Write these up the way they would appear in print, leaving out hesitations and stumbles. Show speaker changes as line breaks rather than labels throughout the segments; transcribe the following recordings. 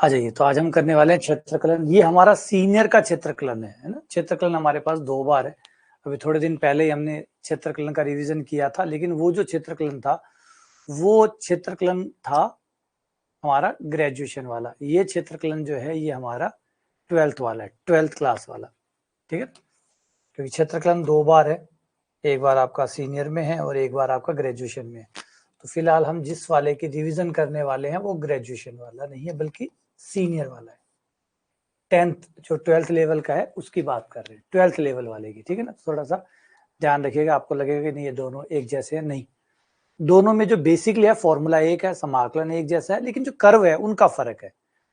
आ जाइए। तो आज हम करने वाले हैं क्षेत्रकलन। ये हमारा सीनियर का क्षेत्रकलन है ना। क्षेत्रकलन हमारे पास 2 बार है। अभी थोड़े दिन पहले ही हमने क्षेत्रकलन का रिवीजन किया था, लेकिन वो जो क्षेत्रकलन था वो क्षेत्रकलन था हमारा ग्रेजुएशन वाला। ये क्षेत्रकलन जो है ये हमारा 12th वाला है, 12th क्लास वाला। ठीक है, क्योंकि क्षेत्रकलन 2 बार है, एक बार आपका सीनियर में है और एक बार आपका ग्रेजुएशन में है। तो फिलहाल हम जिस वाले की रिवीजन करने वाले हैं वो ग्रेजुएशन वाला नहीं है बल्कि सीनियर वाला है। 10th जो 12th लेवल का है उसकी बात कर रहे हैं, 12th लेवल वाले की। ठीक है ना, थोड़ा सा ध्यान रखिएगा। आपको लगेगा कि नहीं ये दोनों एक जैसे हैं, नहीं। दोनों में जो बेसिकली है फॉर्मूला एक है, समाकलन एक जैसा है, लेकिन जो कर्व है उनका फर्क है।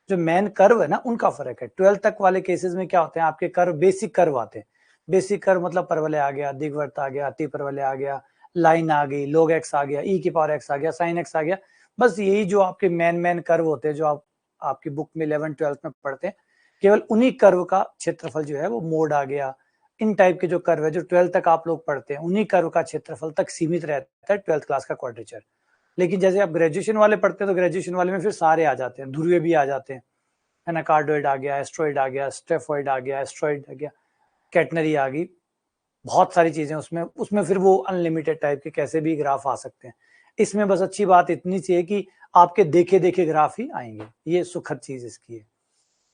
जो मेन कर्व है ना उनका फर्क है। 12th तक वाले केसेस में क्या होते हैं, आपके कर्व बेसिक कर्व आते हैं। बेसिक कर्व मतलब परवलय आ गया, दीर्घवृत्त आ गया, अति परवलय आ गया, लाइन आ गई, log x आ गया, e की पावर x आ गया, sin x आ गया। बस यही जो आपके मेन कर्व होते हैं जो आप आपकी बुक में 11th 12th में पढ़ते हैं। केवल उन्हीं कर्व का क्षेत्रफल जो है वो मोड आ गया। इन टाइप के जो कर्व है जो 12th तक आप लोग पढ़ते हैं उन्हीं कर्व का क्षेत्रफल तक सीमित रहता है 12th क्लास का क्वाड्रेचर। लेकिन जैसे आप ग्रेजुएशन वाले पढ़ते हैं तो ग्रेजुएशन वाले में फिर सारे आ जाते हैं, ध्रुवीय भी आ जाते हैं, है ना। कार्डोइड आ गया, एस्ट्रॉइड आ गया, स्टेफॉइड आ गया, एस्ट्रॉइड आ गया, कैटनरी आ गई, बहुत सारी चीजें उसमें उसमें फिर वो अनलिमिटेड टाइप के कैसे भी ग्राफ आ सकते हैं। इसमें बस अच्छी बात इतनी सी है कि आपके देखे देखे ग्राफ ही आएंगे, ये सुखद चीज इसकी है।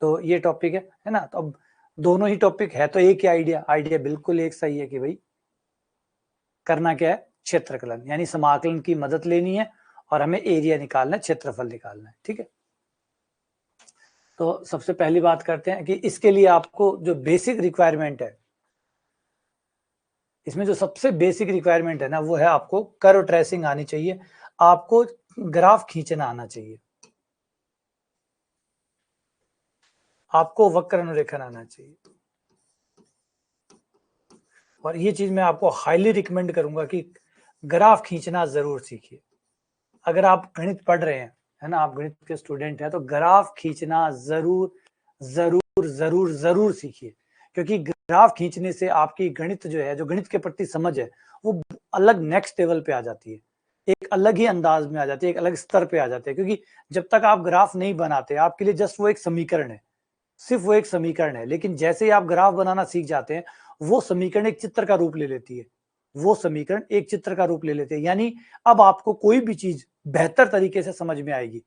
तो ये टॉपिक है ना। तो अब दोनों ही टॉपिक है तो एक ही आइडिया बिल्कुल एक सही है कि भाई करना क्या है, क्षेत्रकलन यानी समाकलन की मदद लेनी है और हमें एरिया निकालना है, क्षेत्रफल निकालना है। ठीक है, तो सबसे पहली बात करते हैं कि इसके लिए आपको जो बेसिक रिक्वायरमेंट है, इसमें जो सबसे बेसिक रिक्वायरमेंट है ना वो है आपको कर्व ट्रेसिंग आनी चाहिए, आपको ग्राफ खींचना आना चाहिए, आपको वक्र अनुरेखण आना चाहिए। और ये चीज मैं आपको हाईली रिकमेंड करूंगा कि ग्राफ खींचना जरूर सीखिए। अगर आप गणित पढ़ रहे हैं, है ना, आप गणित के स्टूडेंट हैं, तो ग्राफ खींचना जरूर जरूर जरूर जरूर सीखिए। क्योंकि ग्राफ खींचने से आपकी गणित जो है, जो गणित के प्रति समझ है, वो अलग नेक्स्ट लेवल पे आ जाती है, एक अलग ही अंदाज में आ जाती है, एक अलग स्तर पे आ जाती है। क्योंकि जब तक आप ग्राफ नहीं बनाते, आपके लिए जस्ट वो एक समीकरण है, सिर्फ वो एक समीकरण है। लेकिन जैसे ही आप ग्राफ बनाना सीख जाते हैं, वो समीकरण एक चित्र का रूप ले लेती है, वो समीकरण एक चित्र का रूप ले लेते हैं। यानी अब आपको कोई भी चीज बेहतर तरीके से समझ में आएगी,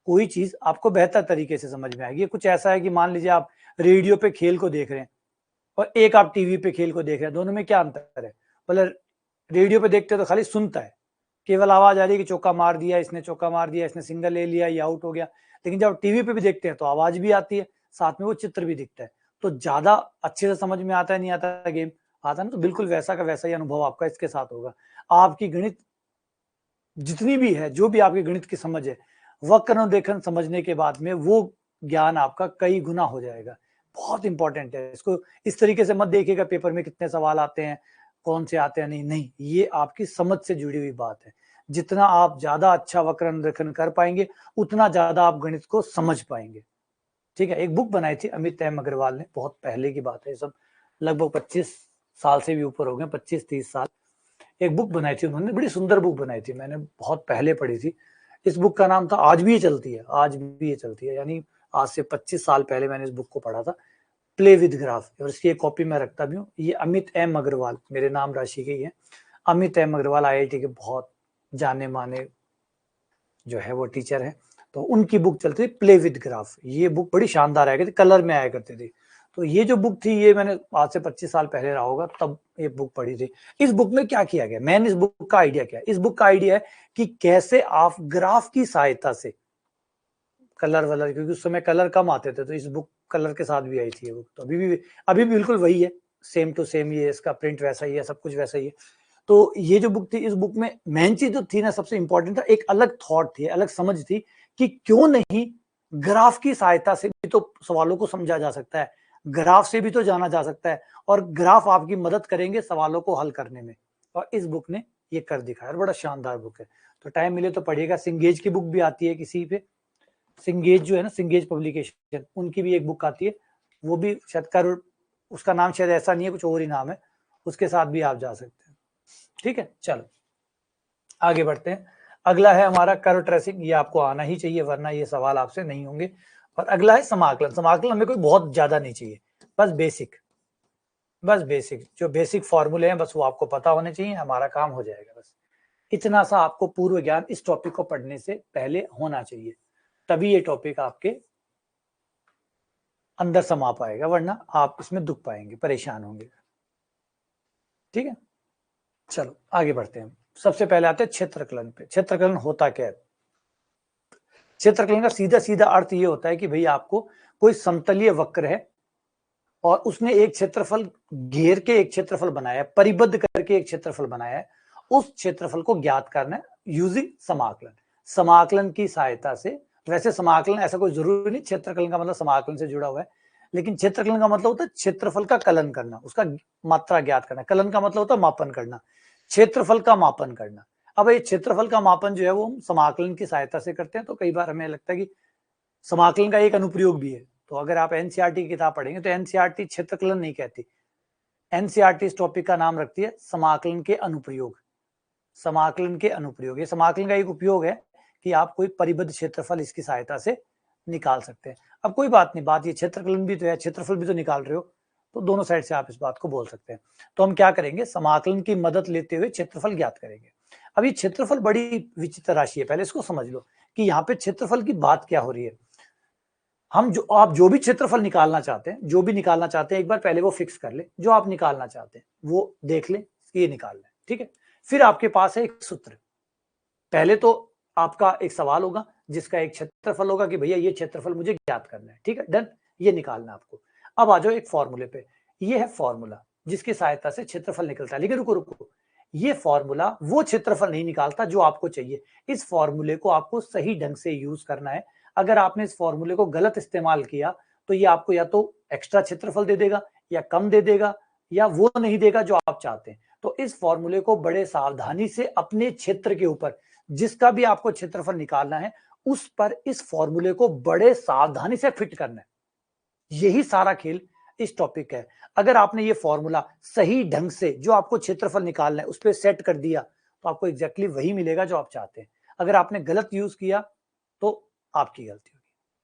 कोई चीज आपको बेहतर तरीके से समझ में आएगी। कुछ ऐसा है कि मान लीजिए आप रेडियो पे खेल को देख रहे हैं और एक आप टीवी पे खेल को देख रहे हैं, दोनों में क्या अंतर है। मतलब रेडियो पे देखते हैं तो खाली सुनता है, केवल आवाज आ रही है कि चौका मार दिया इसने, चौका मार दिया इसने, सिंगल ले लिया, ये आउट हो गया। लेकिन जब टीवी पे भी देखते हैं तो आवाज भी आती है, साथ में वो चित्र भी दिखता है, तो ज्यादा अच्छे से समझ में आता है, नहीं आता गेम आता ना। तो बिल्कुल वैसा का वैसा ही अनुभव आपका इसके साथ होगा। आपकी गणित जितनी भी है, जो भी आपकी गणित की समझ है, वक्र अनुरेखण समझने के बाद में वो ज्ञान आपका कई गुना हो जाएगा। बहुत इंपॉर्टेंट है, इसको इस तरीके से मत देखिएगा पेपर में कितने सवाल आते हैं, कौन से आते हैं, नहीं नहीं, ये आपकी समझ से जुड़ी हुई बात है। जितना आप ज्यादा अच्छा वक्र अनुरेखण कर पाएंगे उतना ज्यादा आप गणित को समझ पाएंगे। ठीक है, एक बुक बनाई थी अमित एम अग्रवाल ने, बहुत पहले की बात है, सब लगभग 25 साल से भी ऊपर हो गए, 25-30 साल। एक बुक बनाई थी उन्होंने, बड़ी सुंदर बुक बनाई थी, मैंने बहुत पहले पढ़ी थी। इस बुक का नाम था, आज भी ये चलती है, आज भी ये चलती है, यानी आज से 25 साल पहले मैंने इस बुक को पढ़ा था, प्ले विद ग्राफ। और इसकी एक कॉपी मैं रखता भी हूँ। ये अमित एम अग्रवाल, मेरे नाम राशि के ही है, अमित एम अग्रवाल आईआईटी के बहुत जाने माने जो है वो टीचर है। तो उनकी बुक चलती थी प्ले विद ग्राफ। ये बुक बड़ी शानदार आया करती, कलर में आया करती थी। तो ये जो बुक थी ये मैंने आज से 25 साल पहले रहा होगा, तब ये बुक पढ़ी थी। इस बुक में क्या किया गया, मैंने इस बुक का आइडिया क्या है, इस बुक का आइडिया है कि कैसे आप ग्राफ की सहायता से कलर वलर, क्योंकि उस समय कलर कम आते थे, तो इस बुक कलर के साथ भी आई थी ये बुक। तो अभी भी बिल्कुल वही है, सेम टू सेम, ये इसका प्रिंट वैसा ही है, सब कुछ वैसा ही है। तो ये जो बुक थी, इस बुक में मेन चीज जो थी ना, सबसे इंपॉर्टेंट था, एक अलग थॉट थी, अलग समझ थी कि क्यों नहीं ग्राफ की सहायता से भी तो सवालों को समझा जा सकता है, ग्राफ से भी तो जाना जा सकता है, और ग्राफ आपकी मदद करेंगे सवालों को हल करने में। और इस बुक ने ये कर दिखाया, बड़ा शानदार बुक है। तो टाइम मिले तो पढ़िएगा। सिंगेज की बुक भी आती है किसी पे, सिंगेज जो है ना, सिंगेज पब्लिकेशन, उनकी भी एक बुक आती है, वो भी शायद कर, उसका नाम शायद ऐसा नहीं है, कुछ और ही नाम है, उसके साथ भी आप जा सकते हैं। ठीक है, चलो आगे बढ़ते हैं। अगला है हमारा कर्व ट्रेसिंग। ये आपको आना ही चाहिए, वरना ये सवाल आपसे नहीं होंगे। और अगला है समाकलन। समाकलन हमें कोई बहुत ज्यादा नहीं चाहिए, बस बेसिक जो बेसिक फॉर्मूले हैं बस वो आपको पता होने चाहिए, हमारा काम हो जाएगा। बस इतना सा आपको पूर्व ज्ञान इस टॉपिक को पढ़ने से पहले होना चाहिए, तभी ये टॉपिक आपके अंदर समा पाएगा, वरना आप इसमें दुख पाएंगे, परेशान होंगे। ठीक है, चलो आगे बढ़ते हैं। सबसे पहले आते हैं क्षेत्रकलन पे। क्षेत्रकलन होता क्या है? क्षेत्रकलन का सीधा सीधा अर्थ ये होता है कि भाई आपको कोई समतलीय वक्र है और उसने एक क्षेत्रफल घेर के एक क्षेत्रफल बनाया है, परिबद्ध करके एक क्षेत्रफल बनाया है, उस क्षेत्रफल को ज्ञात करना है यूजिंग समाकलन। समाकलन की सहायता से, वैसे समाकलन ऐसा कोई जरूरी नहीं, क्षेत्रकलन का मतलब समाकलन से जुड़ा हुआ है, लेकिन क्षेत्रकलन का मतलब होता है क्षेत्रफल का कलन करना, उसका मात्रा ज्ञात करना। कलन का मतलब होता है मापन करना, क्षेत्रफल का मापन करना। अब ये क्षेत्रफल का मापन जो है वो हम समाकलन की सहायता से करते हैं, तो कई बार हमें लगता है कि समाकलन का एक अनुप्रयोग भी है। तो अगर आप एनसीईआरटी की किताब पढ़ेंगे तो एनसीईआरटी क्षेत्रकलन नहीं कहती, एनसीईआरटी इस टॉपिक का नाम रखती है समाकलन के अनुप्रयोग। समाकलन के अनुप्रयोग, ये समाकलन का एक उपयोग है कि आप कोई परिबद्ध क्षेत्रफल इसकी सहायता से निकाल सकते हैं। अब कोई बात नहीं, बात ये क्षेत्रकलन भी तो है, क्षेत्रफल भी तो निकाल रहे हो, तो दोनों साइड से आप इस बात को बोल सकते हैं। तो हम क्या करेंगे, समाकलन की मदद लेते हुए क्षेत्रफल ज्ञात करेंगे। अब ये क्षेत्रफल बड़ी विचित्र राशि है, पहले इसको समझ लो कि यहाँ पे क्षेत्रफल की बात क्या हो रही है। आप जो भी क्षेत्रफल निकालना चाहते हैं, जो भी निकालना चाहते हैं, एक बार पहले वो फिक्स कर ले, जो आप निकालना चाहते हैं वो देख ले, ये निकाल ले, ठीक है। फिर आपके पास है एक सूत्र। पहले तो आपका एक सवाल होगा जिसका एक क्षेत्रफल होगा कि भैया ये क्षेत्रफल मुझे ज्ञात करना है, ठीक है, डन, ये निकालना आपको। अब आ जाओ एक फॉर्मूले पे, ये है फॉर्मूला जिसकी सहायता से क्षेत्रफल निकलता है। लेकिन रुको रुको, ये फॉर्मूला वो क्षेत्रफल नहीं निकालता जो आपको चाहिए। इस फॉर्मूले को आपको सही ढंग से यूज करना है। अगर आपने इस फॉर्मूले को गलत इस्तेमाल किया तो ये आपको या तो एक्स्ट्रा क्षेत्रफल दे देगा, या कम दे देगा, या वो नहीं देगा जो आप चाहते हैं। तो इस फॉर्मूले को बड़े सावधानी से अपने क्षेत्र के ऊपर, जिसका भी आपको क्षेत्रफल निकालना है, उस पर इस फॉर्मूले को बड़े सावधानी से फिट करना है। यही सारा खेल इस टॉपिक है। अगर आपने ये फॉर्मूला सही ढंग से जो आपको क्षेत्रफल निकालना है उस पर सेट कर दिया तो आपको एग्जैक्टली वही मिलेगा जो आप चाहते हैं। अगर आपने गलत यूज किया तो आपकी गलती होगी।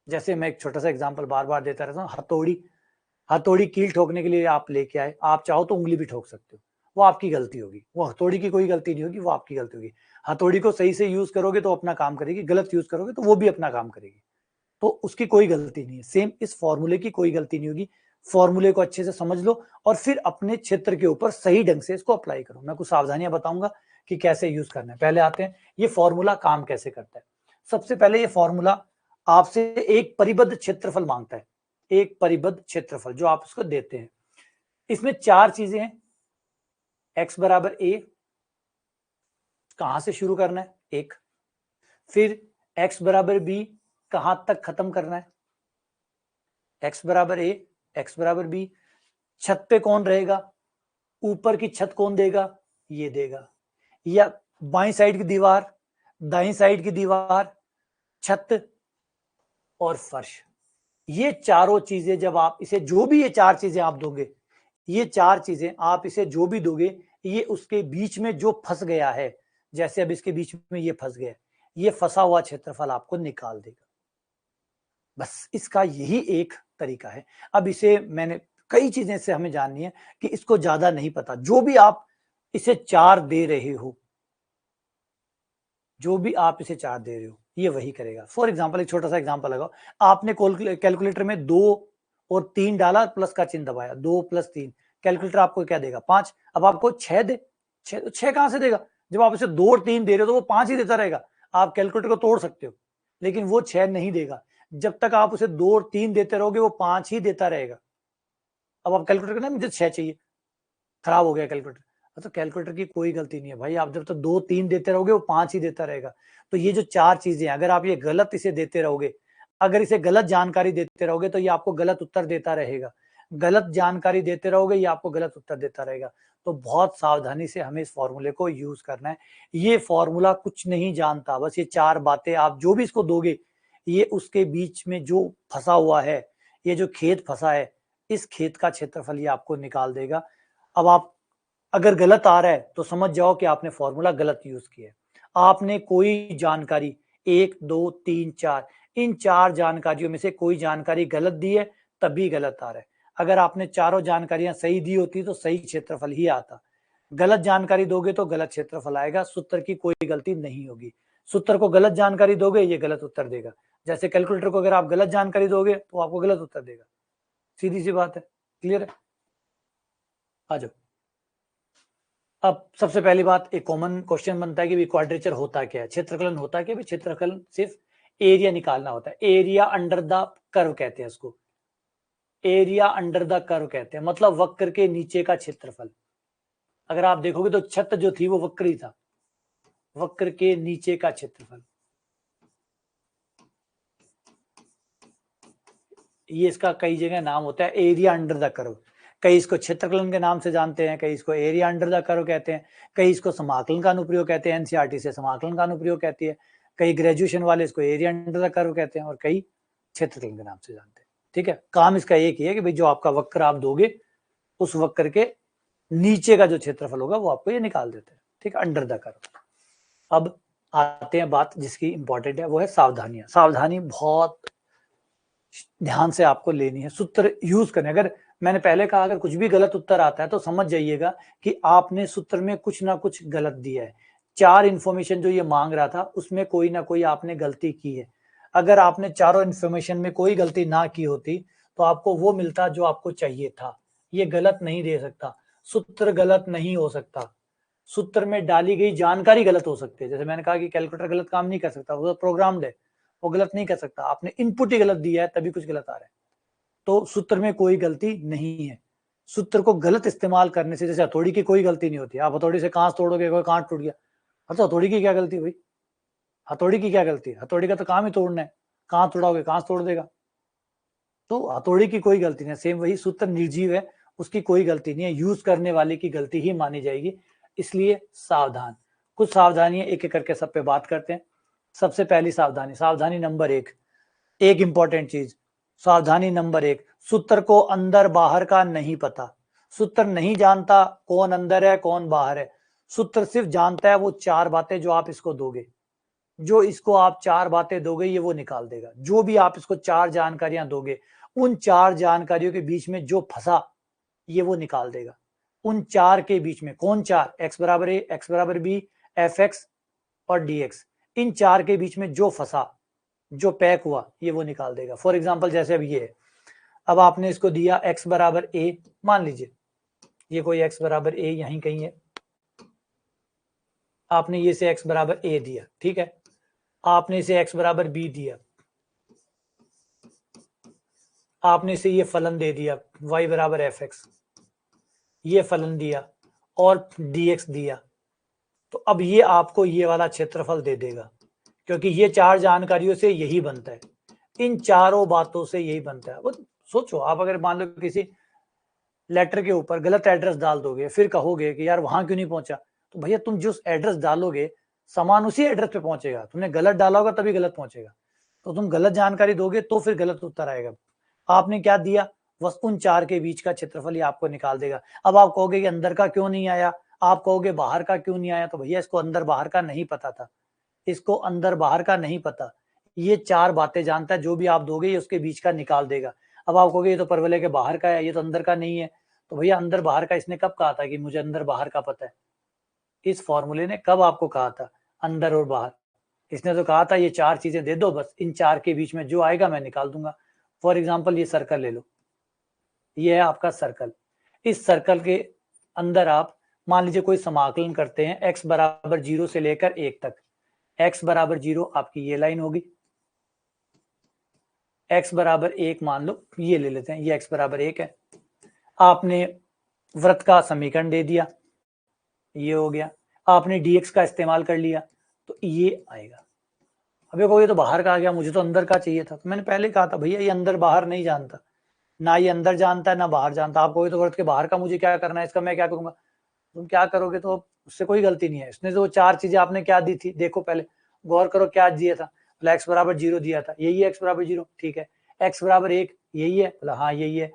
जैसे मैं एक छोटा सा एग्जांपल बार बार देता रहता हूँ, हथौड़ी कील ठोकने के लिए आप लेके आए, आप चाहो तो उंगली भी ठोक सकते हो, वो आपकी गलती होगी, वो हथौड़ी की कोई गलती नहीं होगी, वो आपकी गलती होगी। हथौड़ी को सही से यूज करोगे तो अपना काम करेगी, गलत यूज करोगे तो वो भी अपना काम करेगी, तो उसकी कोई गलती नहीं है। सेम इस फॉर्मूले की कोई गलती नहीं होगी। फॉर्मूले को अच्छे से समझ लो और फिर अपने क्षेत्र के ऊपर सही ढंग से इसको अप्लाई करो। मैं कुछ सावधानियां बताऊंगा कि कैसे यूज करना है। पहले आते हैं ये फॉर्मूला काम कैसे करता है। सबसे पहले ये फॉर्मूला आपसे एक परिबद्ध क्षेत्रफल मांगता है, एक परिबद्ध क्षेत्रफल जो आप उसको देते हैं। इसमें चार चीजें हैं, x बराबर a, कहां से शुरू करना है, एक, फिर x बराबर b, कहां तक खत्म करना है, x बराबर a, x बराबर b, छत पे कौन रहेगा, ऊपर की छत कौन देगा, ये देगा, या बाईं साइड की दीवार, दाईं साइड की दीवार, छत और फर्श। ये चारों चीजें जब आप इसे, जो भी ये चार चीजें आप दोगे, ये चार चीजें आप इसे जो भी दोगे, ये उसके बीच में जो फंस गया है, जैसे अब इसके बीच में ये फंस गया, ये फंसा हुआ क्षेत्रफल आपको निकाल देगा। बस इसका यही एक तरीका है। अब इसे मैंने कई चीजें से हमें जाननी है कि इसको ज्यादा नहीं पता, जो भी आप इसे चार दे रहे हो, जो भी आप इसे चार दे रहे हो ये वही करेगा। फॉर एग्जाम्पल एक छोटा सा एग्जाम्पल लगाओ, आपने कैलकुलेटर में 2 और 3 डाला, प्लस का चिन्ह दबाया, 2 + 3, कैलकुलेटर आपको क्या देगा, 5। अब आपको 6 दे, 6 कहां से देगा, जब आप इसे 2 और 3 दे रहे हो तो वो 5 ही देता रहेगा। आप कैलकुलेटर को तोड़ सकते हो लेकिन वो 6 नहीं देगा। जब तक आप उसे 2 और 3 देते रहोगे वो 5 ही देता रहेगा। अब आप कैलकुलेटर कहना मुझे 6 चाहिए, खराब हो गया कैलकुलेटर, तो कैलकुलेटर की कोई गलती नहीं है भाई, आप जब तक 2 3 देते रहोगे वो 5 ही देता रहेगा। तो ये जो चार चीजें, अगर आप ये गलत इसे देते रहोगे, अगर इसे गलत जानकारी देते रहोगे तो ये आपको गलत उत्तर देता रहेगा, गलत जानकारी देते रहोगे ये आपको गलत उत्तर देता रहेगा। तो बहुत सावधानी से हमें इस फॉर्मूले को यूज करना है। ये फॉर्मूला कुछ नहीं जानता, बस ये चार बातें आप जो भी इसको दोगे, ये उसके बीच में जो फंसा हुआ है, ये जो खेत फंसा है, इस खेत का क्षेत्रफल ये आपको निकाल देगा। अब आप अगर गलत आ रहा है तो समझ जाओ कि आपने फॉर्मूला गलत यूज किया है। आपने कोई जानकारी 1 2 3 4 इन चार जानकारियों में से कोई जानकारी गलत दी है तभी गलत आ रहा है। अगर आपने चारों जानकारियां सही दी होती तो सही क्षेत्रफल ही आता। गलत जानकारी दोगे तो गलत क्षेत्रफल आएगा। सूत्र की कोई गलती नहीं होगी। सूत्र को गलत जानकारी दोगे ये गलत उत्तर देगा। जैसे कैलकुलेटर को अगर आप गलत जानकारी दोगे तो आपको गलत उत्तर देगा। सीधी सी बात है। क्लियर है? आ जाओ। अब सबसे पहली बात, एक कॉमन क्वेश्चन बनता है कि क्वाड्रेचर होता क्या है, क्षेत्रफलन होता क्या है? क्षेत्रफलन सिर्फ एरिया निकालना होता है। एरिया अंडर द कर्व कहते हैं इसको। एरिया अंडर द कर्व कहते हैं, मतलब वक्र के नीचे का क्षेत्रफल। अगर आप देखोगे तो छत जो थी वो वक्र ही था, वक्र के नीचे का क्षेत्रफल। ये इसका कई जगह नाम होता है, एरिया अंडर द कर्व। कई इसको क्षेत्रफलन के नाम से जानते हैं, कई इसको एरिया अंडर द कर्व कहते हैं, कई इसको समाकलन का अनुप्रयोग कहते हैं, एनसीईआरटी से समाकलन का अनुप्रयोग कहती है, कई ग्रेजुएशन वाले इसको एरिया अंडर द कर्व कहते हैं, और कई क्षेत्रफलन के नाम से जानते हैं। ठीक है, काम इसका एक ही है कि भाई जो आपका वक्र आप दोगे उस वक्र के नीचे का जो क्षेत्रफल होगा वो आपको ये निकाल देते हैं। ठीक है, अंडर द कर्व। अब आते हैं बात जिसकी इंपॉर्टेंट है, वो है सावधानियां। सावधानी बहुत ध्यान से आपको लेनी है, सूत्र यूज करने। अगर मैंने पहले कहा अगर कुछ भी गलत उत्तर आता है तो समझ जाइएगा कि आपने सूत्र में कुछ ना कुछ गलत दिया है। चार इंफॉर्मेशन जो ये मांग रहा था उसमें कोई ना कोई आपने गलती की है। अगर आपने चारों इंफॉर्मेशन में कोई गलती ना की होती तो आपको वो मिलता जो आपको चाहिए था। ये गलत नहीं दे सकता, सूत्र गलत नहीं हो सकता, सूत्र में डाली गई जानकारी गलत हो सकती है। जैसे मैंने कहा कि कैलकुलेटर गलत काम नहीं कर सकता, वो प्रोग्राम्ड है, वो गलत नहीं कर सकता। आपने इनपुट ही गलत दिया है तभी कुछ गलत आ रहा है। तो सूत्र में कोई गलती नहीं है। सूत्र को गलत इस्तेमाल करने से, जैसे हथौड़ी की कोई गलती नहीं होती। आप हथौड़ी से कांच तोड़ोगे, कोई कांच टूट गया, तो हथौड़ी की क्या गलती भाई? हथौड़ी की क्या गलती है? हथौड़ी का तो काम ही तोड़ना है, कांच तोड़ाओगे कांच तोड़ देगा। तो हथौड़ी की कोई गलती नहीं है। सेम वही सूत्र निर्जीव है, उसकी कोई गलती नहीं है, यूज करने वाले की गलती ही मानी जाएगी। इसलिए सावधान। कुछ सावधानियां एक एक करके सब पे बात करते हैं। सबसे पहली सावधानी, सावधानी नंबर एक इंपॉर्टेंट चीज, सावधानी नंबर एक, सूत्र को अंदर बाहर का नहीं पता। सूत्र नहीं जानता कौन अंदर है कौन बाहर है। सूत्र सिर्फ जानता है वो चार बातें जो आप इसको दोगे। जो इसको आप चार बातें दोगे ये वो निकाल देगा। जो भी आप इसको चार जानकारियां दोगे, उन चार जानकारियों के बीच में जो फंसा ये वो निकाल देगा। उन चार के बीच में कौन चार? एक्स बराबर ए, एक्स बराबर बी, एफ एक्स और डी एक्स। इन चार के बीच में जो फंसा, जो पैक हुआ, ये वो निकाल देगा। फॉर एग्जाम्पल जैसे अब ये है, अब आपने इसको दिया एक्स बराबर ए, मान लीजिए ये कोई एक्स बराबर ए यहीं कहीं है, आपने ये से एक्स बराबर ए दिया, ठीक है। आपने इसे एक्स बराबर बी दिया, आपने इसे ये फलन दे दिया y बराबर एफ एक्स, ये फलन दिया और dx दिया। तो अब ये आपको ये वाला क्षेत्रफल दे देगा, क्योंकि ये चार जानकारियों से यही बनता है, इन चारों बातों से यही बनता है। वो सोचो, आप अगर मान लो किसी लेटर के ऊपर गलत एड्रेस डाल दोगे, फिर कहोगे कि यार वहां क्यों नहीं पहुंचा, तो भैया तुम जिस एड्रेस डालोगे सामान उसी एड्रेस पे पहुंचेगा। तुमने गलत डाला होगा तभी गलत पहुंचेगा। तो तुम गलत जानकारी दोगे तो फिर गलत उत्तर आएगा। आपने क्या दिया? बस उन चार के बीच का क्षेत्रफल ही आपको निकाल देगा। अब आप कहोगे कि अंदर का क्यों नहीं आया, आप कहोगे बाहर का क्यों नहीं आया, तो भैया इसको अंदर बाहर का नहीं पता था, इसको अंदर बाहर का नहीं पता। ये चार बातें जानता है, जो भी आप दोगे ये उसके बीच का निकाल देगा। अब आप कहोगे ये तो परवलय के बाहर का है, ये तो अंदर का नहीं है, तो भैया अंदर बाहर का इसने कब कहा था कि मुझे अंदर बाहर का पता है? इस फॉर्मूले ने कब आपको कहा था अंदर और बाहर? इसने तो कहा था ये चार चीजें दे दो, बस इन चार के बीच में जो आएगा मैं निकाल दूंगा। फॉर एग्जाम्पल ये सर्कल ले लो, ये है आपका सर्कल। इस सर्कल के अंदर आप मान लीजिए कोई समाकलन करते हैं x बराबर 0 से लेकर 1 तक। x बराबर 0 आपकी ये लाइन होगी, x बराबर 1 मान लो, ये ले लेते हैं, ये x बराबर 1 है। आपने वृत्त का समीकरण दे दिया, ये हो गया। आपने dx का इस्तेमाल कर लिया तो ये आएगा। अब ये तो बाहर का आ गया, मुझे तो अंदर का चाहिए था। तो मैंने पहले कहा था भैया ये अंदर बाहर नहीं जानता, ना ये अंदर जानता है ना बाहर जानता। आप कहोगे तो वृत्त के बाहर का मुझे क्या करना है, इसका मैं क्या करूंगा? तुम क्या करोगे तो उससे कोई गलती नहीं है। इसने जो चार चीजें आपने क्या दी थी, देखो पहले गौर करो क्या दिया था। बोला एक्स बराबर 0 दिया था, यही है एक्स बराबर 0, ठीक है। एक्स बराबर 1 यही है, बोला हाँ यही है।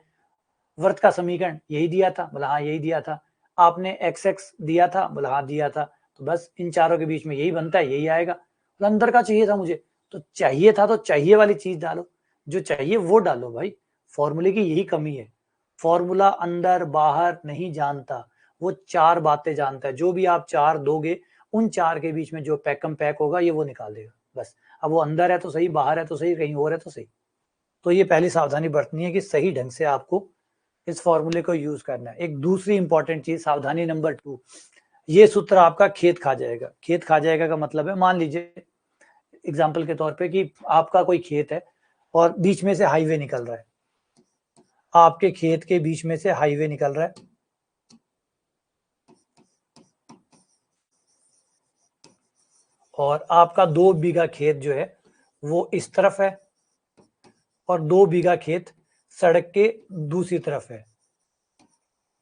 वृत्त का समीकरण यही दिया था, बोला हाँ यही दिया था। आपने एक्स एक्स दिया था, बोला हाँ दिया था। तो बस इन चारों के बीच में यही बनता है, यही आएगा। बोला अंदर का चाहिए था मुझे, तो चाहिए था तो चाहिए वाली चीज डालो, जो चाहिए वो डालो भाई। फॉर्मूले की यही कमी है, फॉर्मूला अंदर बाहर नहीं जानता, वो 4 बातें जानता है। जो भी आप 4 दोगे, उन 4 के बीच में जो पैकम पैक होगा ये वो निकाल देगा बस। अब वो अंदर है तो सही, बाहर है तो सही, कहीं और है तो सही। तो ये पहली सावधानी बरतनी है कि सही ढंग से आपको इस फॉर्मूले को यूज करना है। एक दूसरी इंपॉर्टेंट चीज, सावधानी नंबर 2, ये सूत्र आपका खेत खा जाएगा। खेत खा जाएगा का मतलब है, मान लीजिए एग्जाम्पल के तौर पे कि आपका कोई खेत है और बीच में से हाईवे निकल रहा है, आपके खेत के बीच में से हाईवे निकल रहा है, और आपका 2 बीघा खेत जो है वो इस तरफ है और 2 बीघा खेत सड़क के दूसरी तरफ है।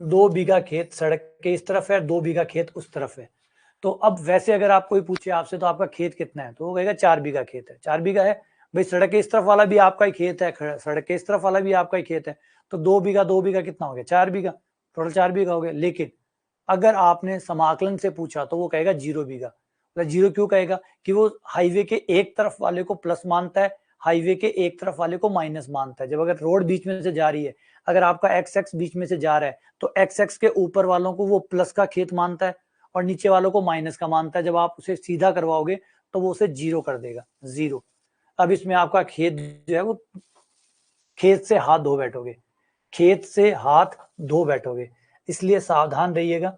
2 बीघा खेत सड़क के इस तरफ है, 2 बीघा खेत उस तरफ है। तो अब वैसे अगर आप कोई पूछे आपसे तो आपका खेत कितना है, तो वो कहेगा 4 बीघा खेत है। 4 बीघा है भाई, सड़क के इस तरफ वाला भी आपका ही खेत है, सड़क के इस तरफ वाला भी आपका ही खेत है, तो 2 बीघा कितना हो गया, 4 बीघा, टोटल 4 बीघा हो गया। लेकिन अगर आपने समाकलन से पूछा तो वो कहेगा 0 बीघा। मतलब 0 क्यों कहेगा, कि वो हाईवे के एक तरफ वाले को प्लस मानता है, हाईवे के एक तरफ वाले को माइनस मानता है। जब अगर रोड बीच में से जा रही है, अगर आपका एक्स एक्स बीच में से जा रहा है, तो एक्स एक्स के ऊपर वालों को वो प्लस का खेत मानता है और नीचे वालों को माइनस का मानता है। जब आप उसे सीधा करवाओगे तो वो उसे 0 कर देगा, 0। अब इसमें आपका खेत जो है वो, खेत से हाथ धो बैठोगे, खेत से हाथ धो बैठोगे, इसलिए सावधान रहिएगा।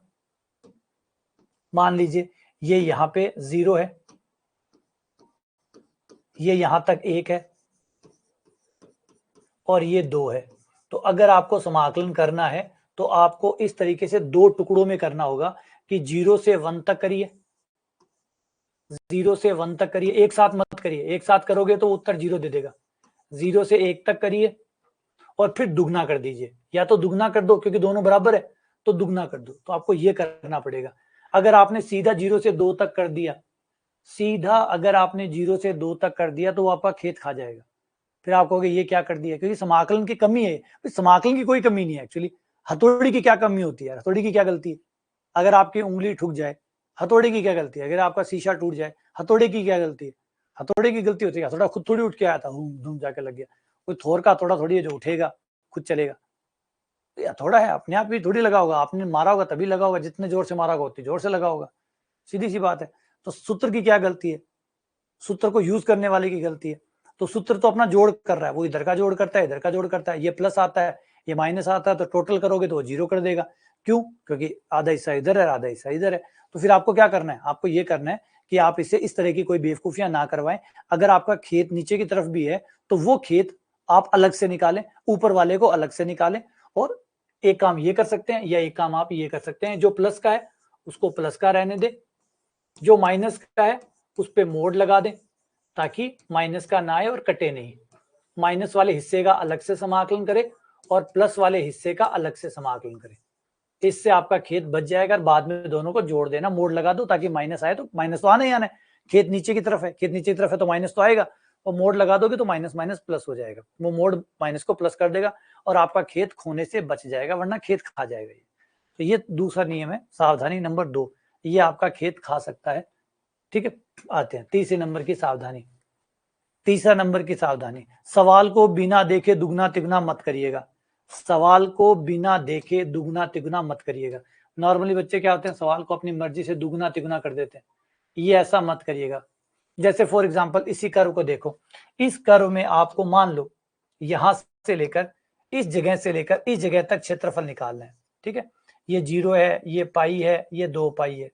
मान लीजिए ये यहां पे 0 है, ये यहां तक 1 है और ये 2 है। तो अगर आपको समाकलन करना है तो आपको इस तरीके से 2 टुकड़ों में करना होगा कि 0 से 1 तक करिए, 0 से 1 तक करिए, एक साथ मत करिए, एक साथ करोगे तो उत्तर 0 दे देगा। 0 से 1 तक करिए और फिर दुगना कर दीजिए, या तो दुगना कर दो क्योंकि दोनों बराबर है तो दुगना कर दो। तो आपको ये करना पड़ेगा। अगर आपने सीधा 0 से 2 तक कर दिया, सीधा अगर आपने 0 से 2 तक कर दिया तो वो आपका खेत खा जाएगा। फिर आप कहोगे ये क्या कर दिया, क्योंकि समाकलन की कमी है। समाकलन की कोई कमी नहीं है एक्चुअली, हथौड़ी की क्या कमी होती है, हथौड़ी की क्या गलती है, अगर आपकी उंगली ठुक जाए, हथौड़ी की क्या गलती है, अगर आपका शीशा टूट जाए, हथौड़ी की क्या गलती है, हथौड़ी की गलती होती है। हथौड़ा खुद थोड़ी उठ के आया था, धूम जाके लग गया। कोई थोर का हथौड़ा थोड़ी है जो उठेगा खुद चलेगा, तो हथौड़ा है अपने आप ही थोड़ी लगा होगा, आपने मारा होगा तभी लगा होगा, जितने जोर से मारा होगा उतनी जोर से लगा होगा, सीधी सी बात है। तो सूत्र की क्या गलती है, सूत्र को यूज करने वाले की गलती है। तो सूत्र तो अपना जोड़ कर रहा है, वो इधर का जोड़ करता है, इधर का जोड़ करता है, ये प्लस आता है, ये माइनस आता है, तो टोटल करोगे तो वो 0 कर देगा। क्यों, क्योंकि आधा हिस्सा इधर है, आधा हिस्सा इधर है। तो फिर आपको क्या करना है, आपको ये करना है कि आप इसे इस तरह की कोई बेवकूफियां ना करवाएं। अगर आपका खेत नीचे की तरफ भी है तो वो खेत आप अलग से निकालें, ऊपर वाले को अलग से निकालें। और एक काम ये कर सकते हैं या एक काम आप ये कर सकते हैं, जो प्लस का है उसको प्लस का रहने दे, जो माइनस का है उस पर मोड़ लगा दें ताकि माइनस का ना आए और कटे नहीं। माइनस वाले हिस्से का अलग से समाकलन करें और प्लस वाले हिस्से का अलग से समाकलन करें। इससे आपका खेत बच जाएगा। बाद में दोनों को जोड़ देना, मोड़ लगा दो ताकि माइनस आए, तो माइनस तो आना ही आना है, खेत नीचे की तरफ है, खेत नीचे की तरफ है तो माइनस तो आएगा, और मोड़ लगा दोगे तो माइनस माइनस प्लस हो जाएगा, वो मोड़ माइनस को प्लस कर देगा और आपका खेत खोने से बच जाएगा, वरना खेत खा जाएगा ये। तो ये दूसरा नियम है, सावधानी नंबर 2, ये आपका खेत खा सकता है। ठीक है, आते हैं तीसरे नंबर की सावधानी। तीसरा नंबर की सावधानी, सवाल को बिना देखे दुगना तिगुना मत करिएगा। सवाल को बिना देखे दुगना तिगुना मत करिएगा। नॉर्मली बच्चे क्या होते हैं, सवाल को अपनी मर्जी से दुगना तिगुना कर देते हैं, ये ऐसा मत करिएगा। जैसे फॉर एग्जांपल इसी कर्व को देखो, इस कर्व में आपको मान लो यहां से लेकर इस जगह से लेकर इस जगह तक क्षेत्रफल निकालना है। ठीक है, ये 0 है, ये पाई है, ये 2 पाई है।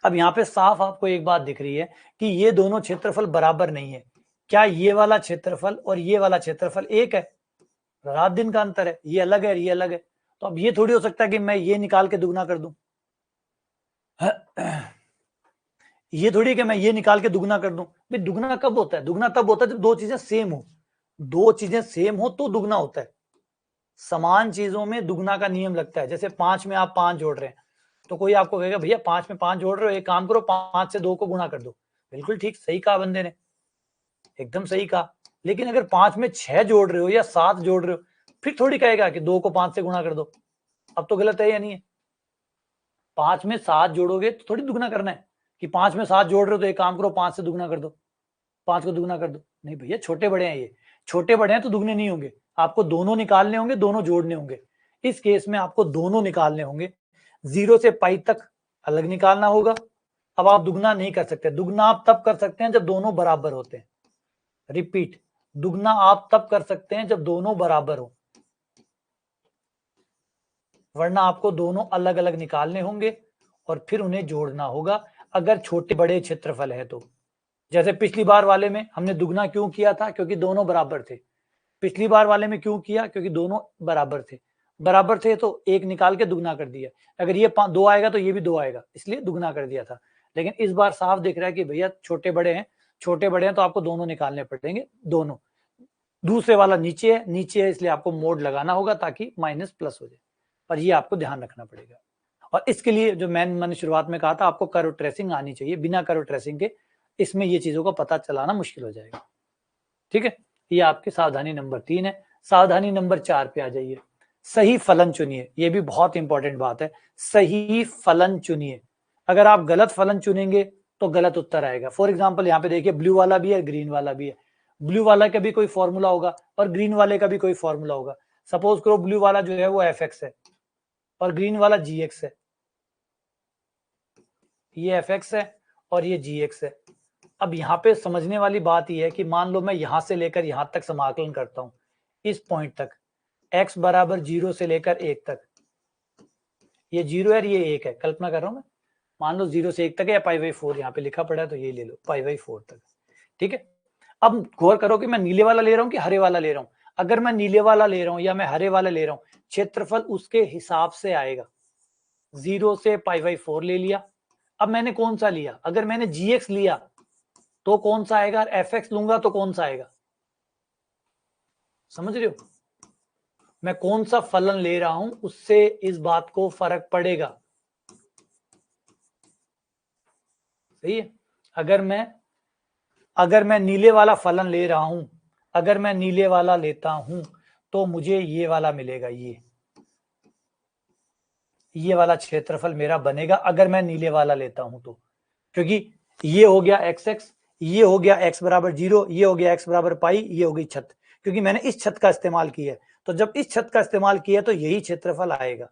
अब यहाँ पे साफ आपको एक बात दिख रही है कि ये दोनों क्षेत्रफल बराबर नहीं है। क्या ये वाला क्षेत्रफल और ये वाला क्षेत्रफल एक है? रात दिन का अंतर है, ये अलग है, ये अलग है। तो अब ये थोड़ी हो सकता है कि मैं ये निकाल के दुगना कर दूं, ये थोड़ी कि मैं ये निकाल के दुगना कर दूं। भाई दुगना कब होता है, दुगना तब होता है जब दो चीजें सेम हो, दो चीजें सेम हो तो दुगना होता है। समान चीजों में दुगना का नियम लगता है। जैसे 5 में आप 5 जोड़ रहे हैं तो कोई आपको कहेगा भैया 5 में 5 जोड़ रहे हो, एक काम करो 5 से 2 को गुणा कर दो। बिल्कुल ठीक, सही कहा बंदे ने, एकदम सही कहा। लेकिन अगर 5 में 6 जोड़ रहे हो या 7 जोड़ रहे हो, फिर थोड़ी कहेगा कि 2 को 5 से गुणा कर दो। अब तो गलत है या नहीं है? 5 में 7 जोड़ोगे तो थोड़ी दुगना करना है कि 5 में 7 जोड़ रहे हो तो एक काम करो 5 से दुगना कर दो। 5 को दुगना कर दो, नहीं भैया छोटे बड़े हैं, ये छोटे बड़े हैं तो दुगने नहीं होंगे, आपको दोनों निकालने होंगे, दोनों जोड़ने होंगे। इस केस में आपको दोनों निकालने होंगे, 0 से पाई तक अलग निकालना होगा। अब आप दुगना नहीं कर सकते, दुगना आप तब कर सकते हैं जब दोनों बराबर होते हैं। रिपीट, दुगना आप तब कर सकते हैं जब दोनों बराबर हो, वरना आपको दोनों अलग अलग निकालने होंगे और फिर उन्हें जोड़ना होगा अगर छोटे बड़े क्षेत्रफल है तो। जैसे पिछली बार वाले में हमने दुगना क्यों किया था, क्योंकि दोनों बराबर थे। पिछली बार वाले में क्यों किया, क्योंकि दोनों बराबर थे तो एक निकाल के दुगना कर दिया। अगर ये 2 आएगा तो ये भी 2 आएगा, इसलिए दुगना कर दिया था। लेकिन इस बार साफ दिख रहा है कि भैया छोटे बड़े हैं तो आपको दोनों निकालने पड़ेंगे, दोनों। दूसरे वाला नीचे है इसलिए आपको मोड लगाना होगा ताकि माइनस प्लस हो जाए, पर ये आपको ध्यान रखना पड़ेगा। और इसके लिए जो मैंने शुरुआत में कहा था, आपको कर्व ट्रेसिंग आनी चाहिए, बिना कर्व ट्रेसिंग के इसमें ये चीजों को पता चलाना मुश्किल हो जाएगा। ठीक है, ये आपकी सावधानी नंबर 3 है। सावधानी नंबर 4 पे आ जाइए, सही फलन चुनिए। ये भी बहुत इंपॉर्टेंट बात है, सही फलन चुनिए। अगर आप गलत फलन चुनेंगे तो गलत उत्तर आएगा। फॉर एग्जाम्पल यहाँ पे देखिए, ब्लू वाला भी है, ग्रीन वाला भी है। ब्लू वाला का भी कोई फॉर्मूला होगा और ग्रीन वाले का भी कोई फॉर्मूला होगा। सपोज करो ब्लू वाला जो है वो fx है और ग्रीन वाला gx है, ये fx है और ये gx है। अब यहाँ पे समझने वाली बात यह है कि मान लो मैं यहां से लेकर यहां तक समाकलन करता हूं, इस पॉइंट तक, x बराबर 0 से लेकर 1 तक। ये 0 है, ये 1 है, कल्पना कर रहा हूं मैं। मान लो 0 से 1 तक है, या π/4 यहाँ पे लिखा पड़ा है तो ये ले लो, π/4 तक। ठीक है, अब गौर करो कि मैं नीले वाला ले रहा हूं कि हरे वाला ले रहा हूं। अगर मैं नीले वाला ले रहा हूं या मैं हरे वाला ले रहा हूं, क्षेत्रफल उसके हिसाब से आएगा। 0 से π/4 ले लिया। अब मैंने कौन सा लिया, अगर मैंने gx लिया तो कौन सा आएगा, fx लूंगा तो कौन सा आएगा। समझ रहे हो, मैं कौन सा फलन ले रहा हूं उससे इस बात को फर्क पड़ेगा। सही है, अगर मैं नीले वाला फलन ले रहा हूं, अगर मैं नीले वाला लेता हूं तो मुझे ये वाला मिलेगा, ये वाला क्षेत्रफल मेरा बनेगा अगर मैं नीले वाला लेता हूं तो। क्योंकि ये हो गया xx, ये हो गया x बराबर 0, ये हो गया x बराबर पाई, ये हो गई छत। क्योंकि मैंने इस छत का इस्तेमाल किया है, तो जब इस छत का इस्तेमाल किया तो यही क्षेत्रफल आएगा।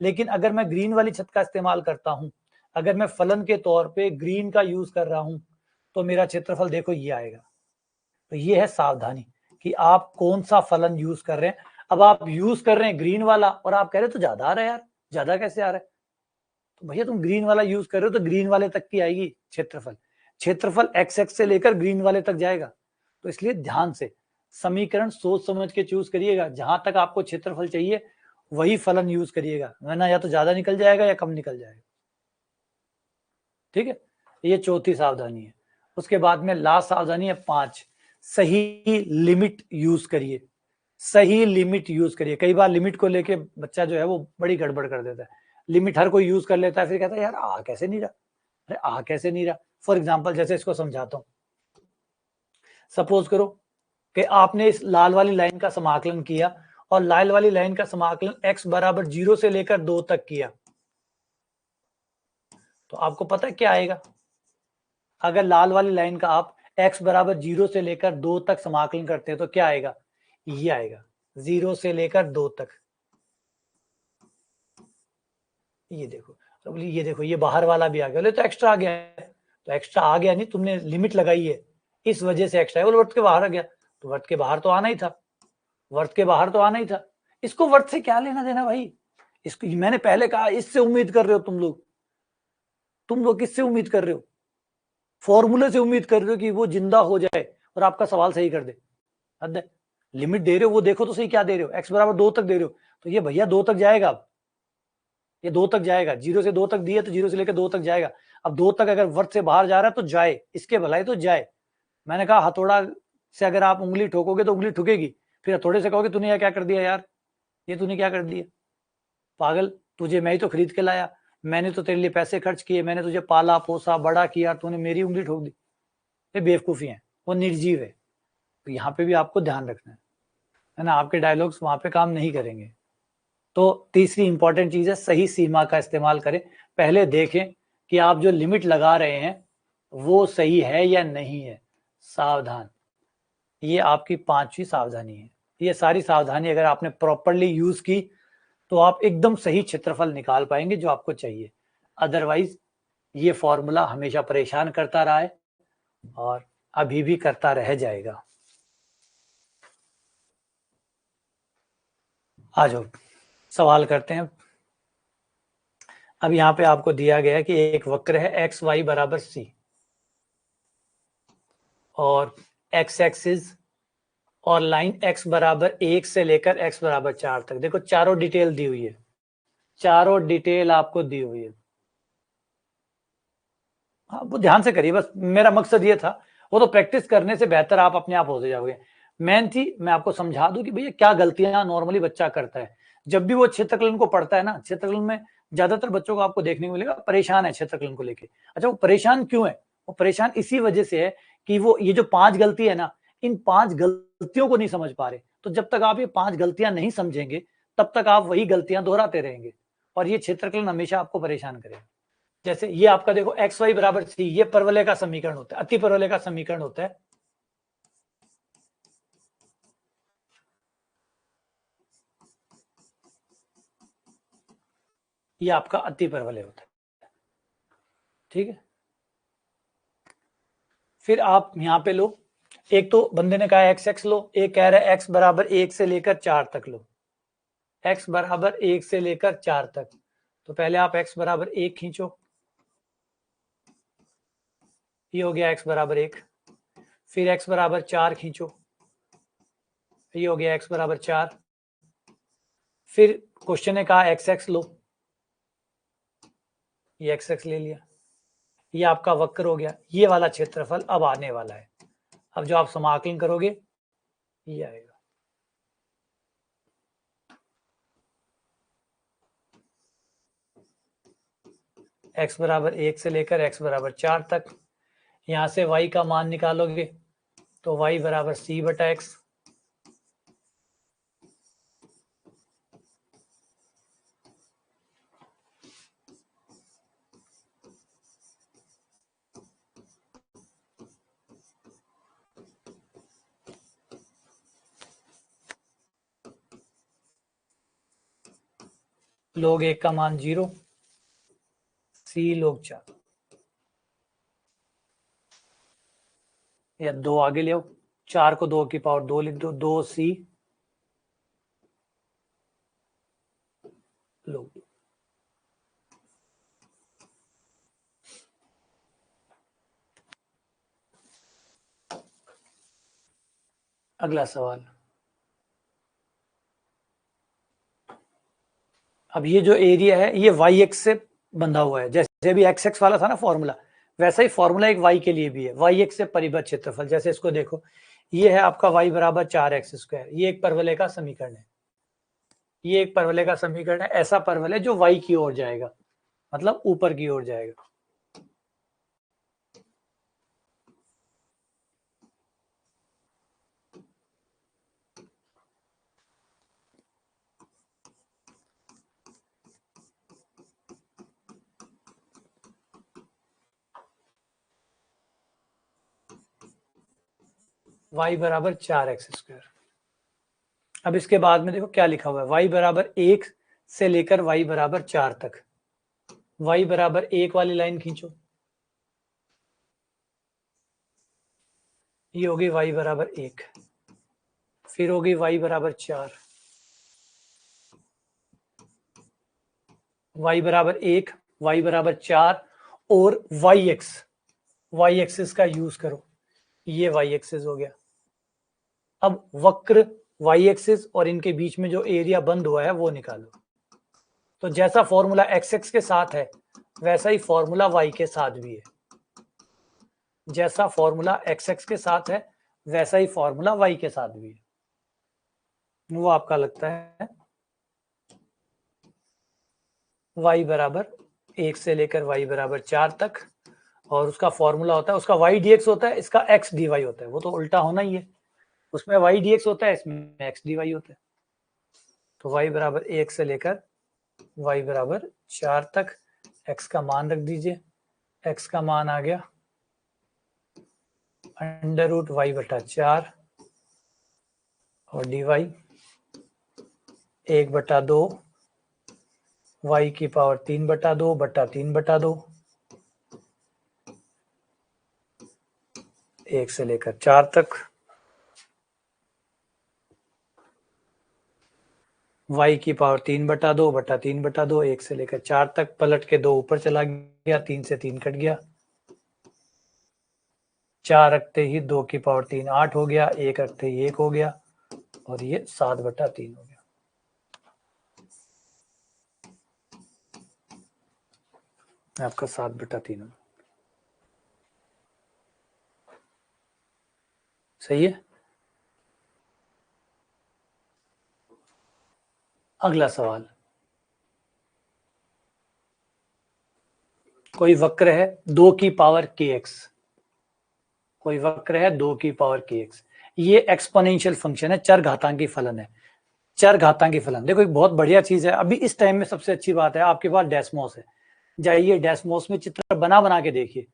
लेकिन अगर मैं ग्रीन वाली छत का इस्तेमाल करता हूं, अगर मैं फलन के तौर पे ग्रीन का यूज कर रहा हूं, तो मेरा क्षेत्रफल देखो ये आएगा। तो ये है सावधानी कि आप कौन सा फलन यूज कर रहे हैं। अब आप यूज कर रहे हैं ग्रीन वाला और आप कह रहे हो तो ज्यादा आ रहा है यार, ज्यादा कैसे आ रहा है, तो भैया तुम ग्रीन वाला यूज कर रहे हो तो ग्रीन वाले तक की आएगी क्षेत्रफल xx से लेकर ग्रीन वाले तक जाएगा। तो इसलिए ध्यान से समीकरण सोच समझ के चूज करिएगा, जहां तक आपको क्षेत्रफल चाहिए वही फलन यूज करिएगा, वरना या तो ज्यादा निकल जाएगा या कम निकल जाएगा। ठीक है, ये चौथी सावधानी है। उसके बाद में लास्ट सावधानी है 5, सही लिमिट यूज करिए। सही लिमिट यूज करिए। कई बार लिमिट को लेके बच्चा जो है वो बड़ी गड़बड़ कर देता है। लिमिट हर कोई यूज कर लेता है, फिर कहता है यार आ कैसे नहीं रहा, अरे आ कैसे नहीं रहा। फॉर एग्जाम्पल जैसे इसको समझाता हूं, सपोज करो कि आपने इस लाल वाली लाइन का समाकलन किया और लाल वाली लाइन का समाकलन x बराबर 0 से लेकर 2 तक किया, तो आपको पता है क्या आएगा। अगर लाल वाली लाइन का आप x बराबर 0 से लेकर 2 तक समाकलन करते हैं तो क्या आएगा, ये आएगा 0 से लेकर 2 तक। ये देखो, तो ये देखो, ये बाहर वाला भी आ गया, बोले तो एक्स्ट्रा आ गया, तो एक्स्ट्रा आ गया नहीं, तुमने लिमिट लगाई है इस वजह से एक्स्ट्रा है, वो वर्त के बाहर आ गया, तो वर्त के बाहर तो आना ही था, वर्त के बाहर तो आना ही था। इसको वर्त से क्या लेना देना भाई, इसको मैंने पहले कहा, इससे उम्मीद कर रहे हो तुम लोग किससे उम्मीद कर रहे हो, फॉर्मूले से उम्मीद कर रहे हो कि वो जिंदा हो जाए और आपका सवाल सही कर दे। हद है, लिमिट दे रहे हो वो देखो तो सही क्या दे रहे हो, x बराबर 2 तक दे रहे हो, तो ये भैया 2 तक जाएगा। अब ये 2 तक जाएगा, 0 से 2 तक दिए तो 0 से लेकर 2 तक जाएगा। अब 2 तक अगर वर्त से बाहर जा रहा है तो जाए, इसके भलाई तो जाए। मैंने कहा हथौड़ा से अगर आप उंगली ठोकोगे तो उंगली ठुकेगी, फिर हथौड़े से कहोगे तूने यह क्या कर दिया यार, ये तूने क्या कर दिया पागल, तुझे मैं ही तो खरीद के लाया, मैंने तो तेरे लिए पैसे खर्च किए, मैंने तुझे पाला पोसा बड़ा किया, तूने मेरी उंगली ठोक दी। ये बेवकूफी है, वो निर्जीव है। तो यहाँ पे भी आपको ध्यान रखना है ना, आपके डायलॉग्स वहां पे काम नहीं करेंगे। तो तीसरी इंपॉर्टेंट चीज है, सही सीमा का इस्तेमाल करें। पहले देखें कि आप जो लिमिट लगा रहे हैं वो सही है या नहीं है। सावधान, ये आपकी 5वीं सावधानी है। ये सारी सावधानी अगर आपने प्रॉपरली यूज की तो आप एकदम सही क्षेत्रफल निकाल पाएंगे जो आपको चाहिए। अदरवाइज ये फॉर्मूला हमेशा परेशान करता रहा है और अभी भी करता रह जाएगा। आ जाओ सवाल करते हैं। अब यहाँ पे आपको दिया गया है कि एक वक्र है एक्स वाई बराबर सी और एक्स एक्सिस और लाइन x बराबर 1 से लेकर x बराबर 4 तक। देखो चारों डिटेल दी हुई है, चारों डिटेल आपको दी हुई है। हाँ वो ध्यान से करिए, बस मेरा मकसद ये था। वो तो प्रैक्टिस करने से बेहतर आप अपने आप होते जाओगे। मेन थी मैं आपको समझा दूं कि भैया क्या गलतियां नॉर्मली बच्चा करता है। जब भी वो क्षेत्रकलन को पढ़ता है ना, क्षेत्रकलन में ज्यादातर बच्चों को आपको देखने को मिलेगा परेशान है क्षेत्रकलन को लेके। अच्छा वो परेशान क्यों है? वो परेशान इसी वजह से है कि वो ये जो 5 गलती है ना, इन 5 गलतियों को नहीं समझ पा रहे। तो जब तक आप ये 5 गलतियां नहीं समझेंगे तब तक आप वही गलतियां दोहराते रहेंगे और ये क्षेत्रकलन हमेशा आपको परेशान करेगा। जैसे ये आपका देखो एक्स वाई बराबर सी, ये परवलय का समीकरण होता है, अति परवलय का समीकरण होता है। ये आपका अति परवलय होता है, ठीक है। फिर आप यहां पे लो, एक तो बंदे ने कहा एक्स एक्स लो, एक कह रहा है एक्स बराबर 1 से लेकर 4 तक लो। एक्स बराबर 1 से लेकर 4 तक, तो पहले आप एक्स बराबर 1 खींचो, ये हो गया एक्स बराबर 1। फिर एक्स बराबर 4 खींचो, ये हो गया एक्स बराबर 4। फिर क्वेश्चन ने कहा एक्स एक्स लो, ये एक्स एक्स ले लिया, ये आपका वक्र हो गया। ये वाला क्षेत्रफल अब आने वाला है। अब जो आप समाकलन करोगे ये आएगा। x बराबर 1 से लेकर x बराबर 4 तक। यहां से y का मान निकालोगे तो y बराबर c बटा एक्स। log 1 का मान 0, c log 4 या 2 आगे ले आओ, 4 को 2 की पावर 2 लिख दो, 2c log 2। अगला सवाल, अब ये जो एरिया है ये वाई एक्स से बंधा हुआ है। जैसे भी एक्स एक्स वाला था ना फॉर्मूला, वैसा ही फॉर्मूला एक वाई के लिए भी है। वाई एक्स से परिबद्ध क्षेत्रफल, जैसे इसको देखो, ये है आपका वाई बराबर 4x²। ये एक परवलय का समीकरण है, ये एक परवलय का समीकरण है। ऐसा परवलय जो वाई की ओर जाएगा, मतलब ऊपर की ओर जाएगा। y बराबर 4x²। अब इसके बाद में देखो क्या लिखा हुआ है, y बराबर 1 से लेकर y बराबर 4 तक। y बराबर 1 वाली लाइन खींचो, ये होगी y बराबर 1। फिर होगी y बराबर 4, y बराबर 1, y बराबर 4 और y एक्सिस का यूज करो, ये y एक्सिस हो गया। अब वक्र y एक्सिस और इनके बीच में जो एरिया बंद हुआ है वो निकालो। तो जैसा फॉर्मूला x एक्स के साथ है वैसा ही फॉर्मूला y के साथ भी है। जैसा फॉर्मूला x एक्स के साथ है वैसा ही फॉर्मूला y के साथ भी है। वो आपका लगता है y बराबर 1 से लेकर y बराबर 4 तक, और उसका फॉर्मूला होता है, उसका y dx होता है, इसका x dy होता है। वो तो उल्टा होना ही है, उसमें y dx होता है, इसमें x dy होता है। तो y बराबर 1 से लेकर y बराबर 4 तक, x का मान रख दीजिए, x का मान आ गया अंडर रूट वाई बटा 4 और डी वाई 1/2 वाई की पावर 3/2 बटा 3/2 1 से लेकर 4 तक, y की पावर 3/2 बटा 3/2 1 से लेकर 4 तक, पलट के 2 ऊपर चला गया, 3 से 3 कट गया, 4 रखते ही 2 की पावर 3 8 हो गया, 1 रखते ही 1 हो गया और ये 7/3 हो गया। आपका 7/3 हो गया। सही है। अगला सवाल, कोई वक्र है 2 की पावर kx, कोई वक्र है 2 की पावर kx, ये एक्सपोनेंशियल फंक्शन है, चर घातांकी फलन है। चर घातांकी फलन देखो एक बहुत बढ़िया चीज है। अभी इस टाइम में सबसे अच्छी बात है आपके पास डेस्मोस है, जाइए डेस्मोस में चित्र बना बना के देखिए,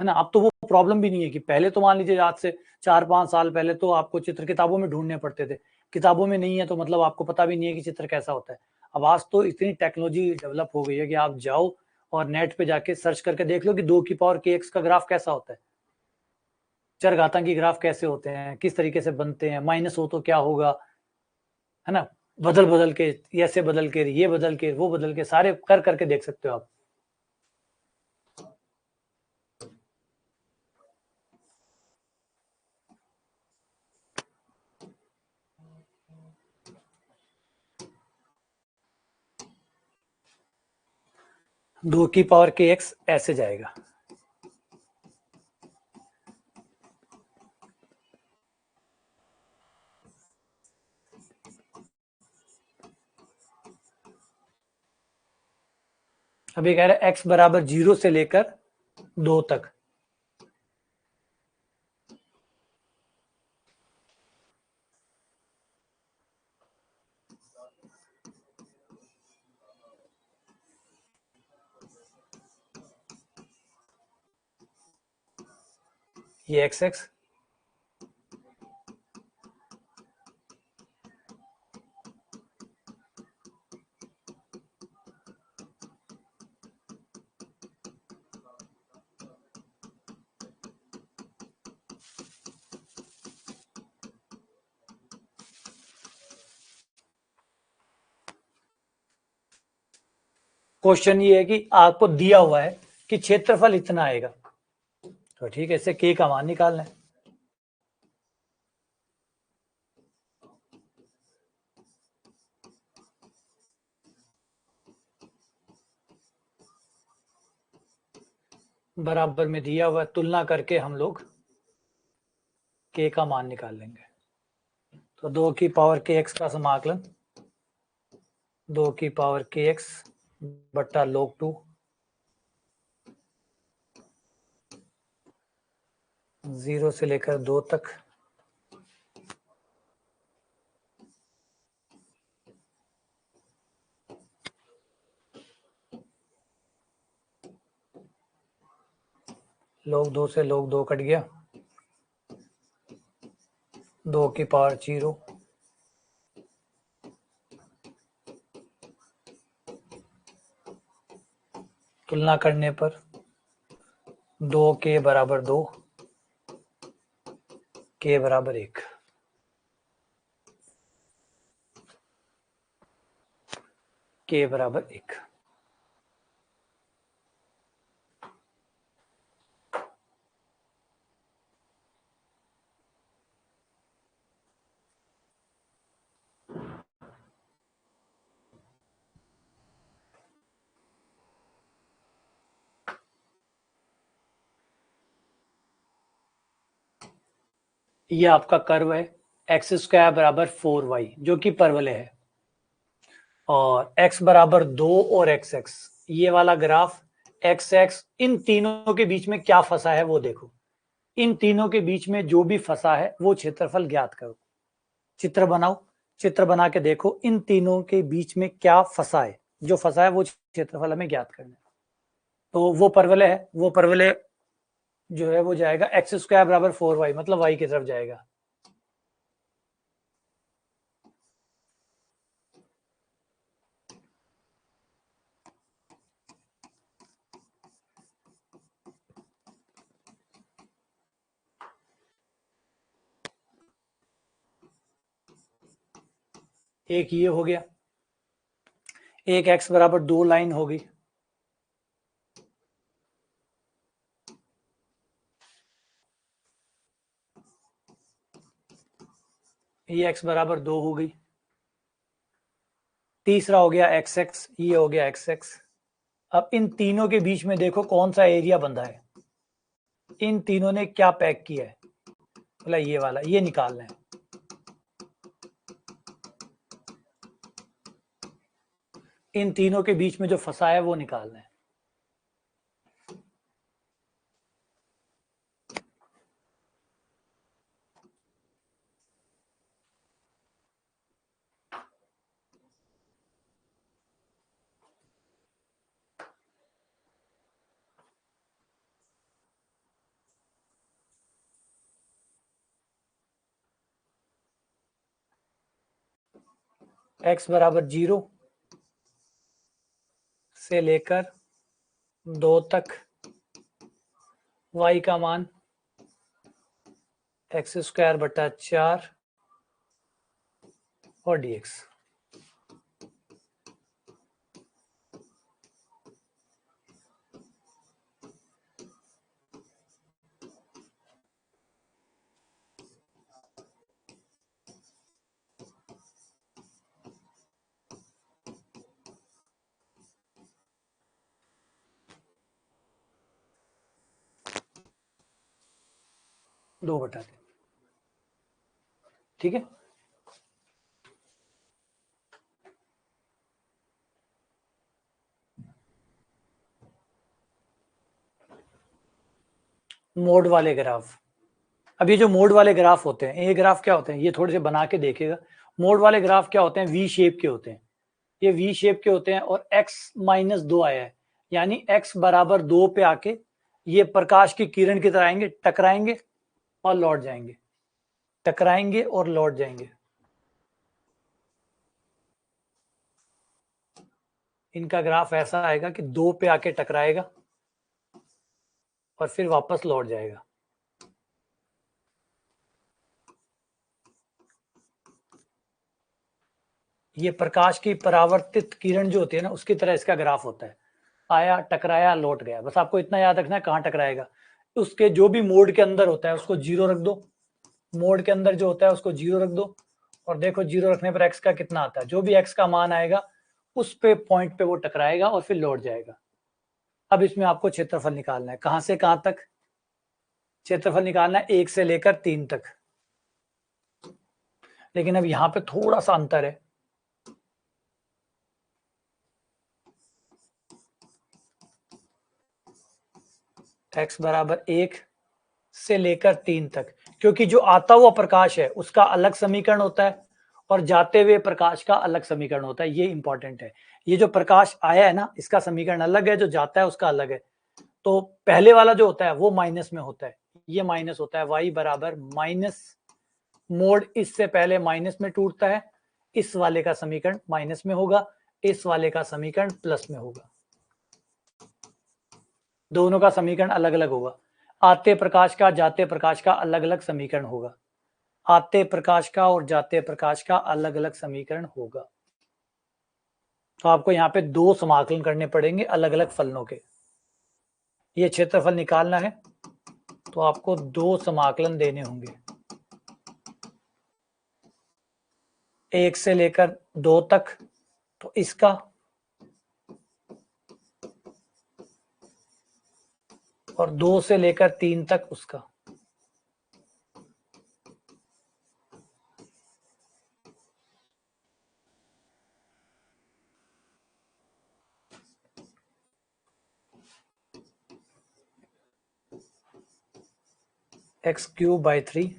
है ना। अब तो वो प्रॉब्लम भी नहीं है कि पहले तो मान लीजिए आज से 4-5 साल पहले तो आपको चित्र किताबों में ढूंढने पड़ते थे, किताबों में नहीं है तो मतलब आपको पता भी नहीं है कि चित्र कैसा होता है। अब आज तो इतनी टेक्नोलॉजी डेवलप हो गई है कि आप जाओ और नेट पे जाके सर्च करके देख लो कि 2 की पावर kx का ग्राफ कैसा होता है, चर घातांकी ग्राफ कैसे होते हैं, किस तरीके से बनते हैं, माइनस हो तो क्या होगा, है ना। बदल बदल के, ऐसे बदल के, ये बदल के, वो बदल के, सारे कर करके देख सकते हो आप। दो की पावर के एक्स ऐसे जाएगा, अभी कह रहे x बराबर 0 से लेकर 2 तक, ये एक्स एक्स, क्वेश्चन ये है कि आपको दिया हुआ है कि क्षेत्रफल इतना आएगा, तो ठीक है, इससे के का मान निकालना है। बराबर में दिया हुआ तुलना करके हम लोग के का मान निकाल लेंगे। तो 2 की पावर के एक्स का समाकलन 2 की पावर के एक्स बट्टा log 2 0 से लेकर 2 तक, log 2 से log 2 कट गया, 2 की पावर 0 तुलना करने पर 2 के बराबर 2 के बराबर 1, के बराबर 1। ये आपका कर्व है, एक्स स्क्वायर बराबर 4y जो कि परवलय है, और x बराबर 2 और एक्स एक्स, ये वाला ग्राफ एक्स एक्स, इन तीनों के बीच में क्या फंसा है वो देखो, इन तीनों के बीच में जो भी फंसा है वो क्षेत्रफल ज्ञात करो। चित्र बनाओ, चित्र बना के देखो इन तीनों के बीच में क्या फंसा है, जो फंसा है वो क्षेत्रफल हमें ज्ञात करना है। तो वो परवलय है, वो परवलय जो है वो जाएगा एक्स स्क्वायर बराबर 4y, मतलब वाई की तरफ जाएगा। एक ये हो गया, एक x बराबर 2 लाइन होगी, ये x बराबर 2 हो गई। तीसरा हो गया एक्स एक्स, ये हो गया एक्स एक्स। अब इन तीनों के बीच में देखो कौन सा एरिया बंधा है, इन तीनों ने क्या पैक किया है, बोला ये वाला, ये निकालना है। इन तीनों के बीच में जो फंसा है वो निकालना है। x बराबर 0 से लेकर 2 तक y का मान एक्स स्क्वायर बटा 4 और dx। दो बटा 3, ठीक है। मोड वाले ग्राफ, अब ये जो मोड वाले ग्राफ होते हैं, ये ग्राफ क्या होते हैं, ये थोड़े से बना के देखेगा। मोड वाले ग्राफ क्या होते हैं, वी शेप के होते हैं, ये वी शेप के होते हैं और x -2 आया है, यानी x बराबर 2 पे आके ये प्रकाश की किरण की तरह आएंगे, टकराएंगे और लौट जाएंगे, टकराएंगे और लौट जाएंगे। इनका ग्राफ ऐसा आएगा कि 2 पे आके टकराएगा और फिर वापस लौट जाएगा। ये प्रकाश की परावर्तित किरण जो होती है ना, उसकी तरह इसका ग्राफ होता है, आया, टकराया, लौट गया। बस आपको इतना याद रखना है कहाँ टकराएगा। उसके जो भी मोड के अंदर होता है उसको 0 रख दो, मोड के अंदर जो होता है उसको 0 रख दो, और देखो 0 रखने पर x का कितना आता है, जो भी x का मान आएगा उस पे पॉइंट पे वो टकराएगा और फिर लौट जाएगा। अब इसमें आपको क्षेत्रफल निकालना है, कहां से कहां तक क्षेत्रफल निकालना है, 1 से लेकर 3 तक। लेकिन अब यहां पे थोड़ा सा अंतर है, x बराबर 1 से लेकर 3 तक, क्योंकि जो आता हुआ प्रकाश है उसका अलग समीकरण होता है और जाते हुए प्रकाश का अलग समीकरण होता है, ये इंपॉर्टेंट है। ये जो प्रकाश आया है ना, इसका समीकरण अलग है, जो जाता है उसका अलग है। तो पहले वाला जो होता है वो माइनस में होता है, ये माइनस होता है, y बराबर माइनस, मोड इससे पहले माइनस में टूटता है, इस वाले का समीकरण माइनस में होगा, इस वाले का समीकरण प्लस में होगा, दोनों का समीकरण अलग अलग होगा। आते प्रकाश का, जाते प्रकाश का अलग अलग समीकरण होगा, आते प्रकाश का और जाते प्रकाश का अलग अलग समीकरण होगा। तो आपको यहाँ पे 2 समाकलन करने पड़ेंगे अलग अलग फलनों के। ये क्षेत्रफल निकालना है तो आपको 2 समाकलन देने होंगे, 1 से लेकर 2 तक तो इसका, और 2 से लेकर 3 तक उसका। x³/3 .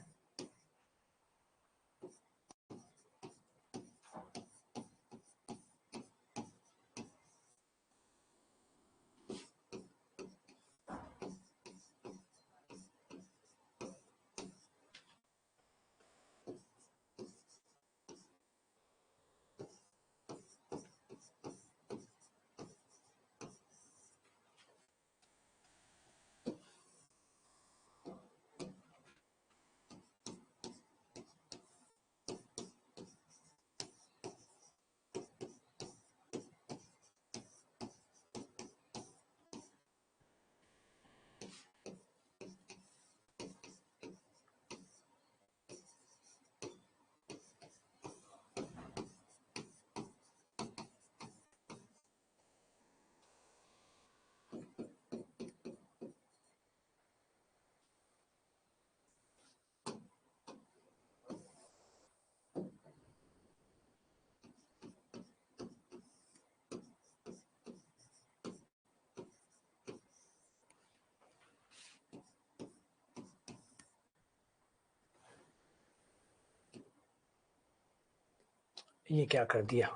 ये क्या कर दिया?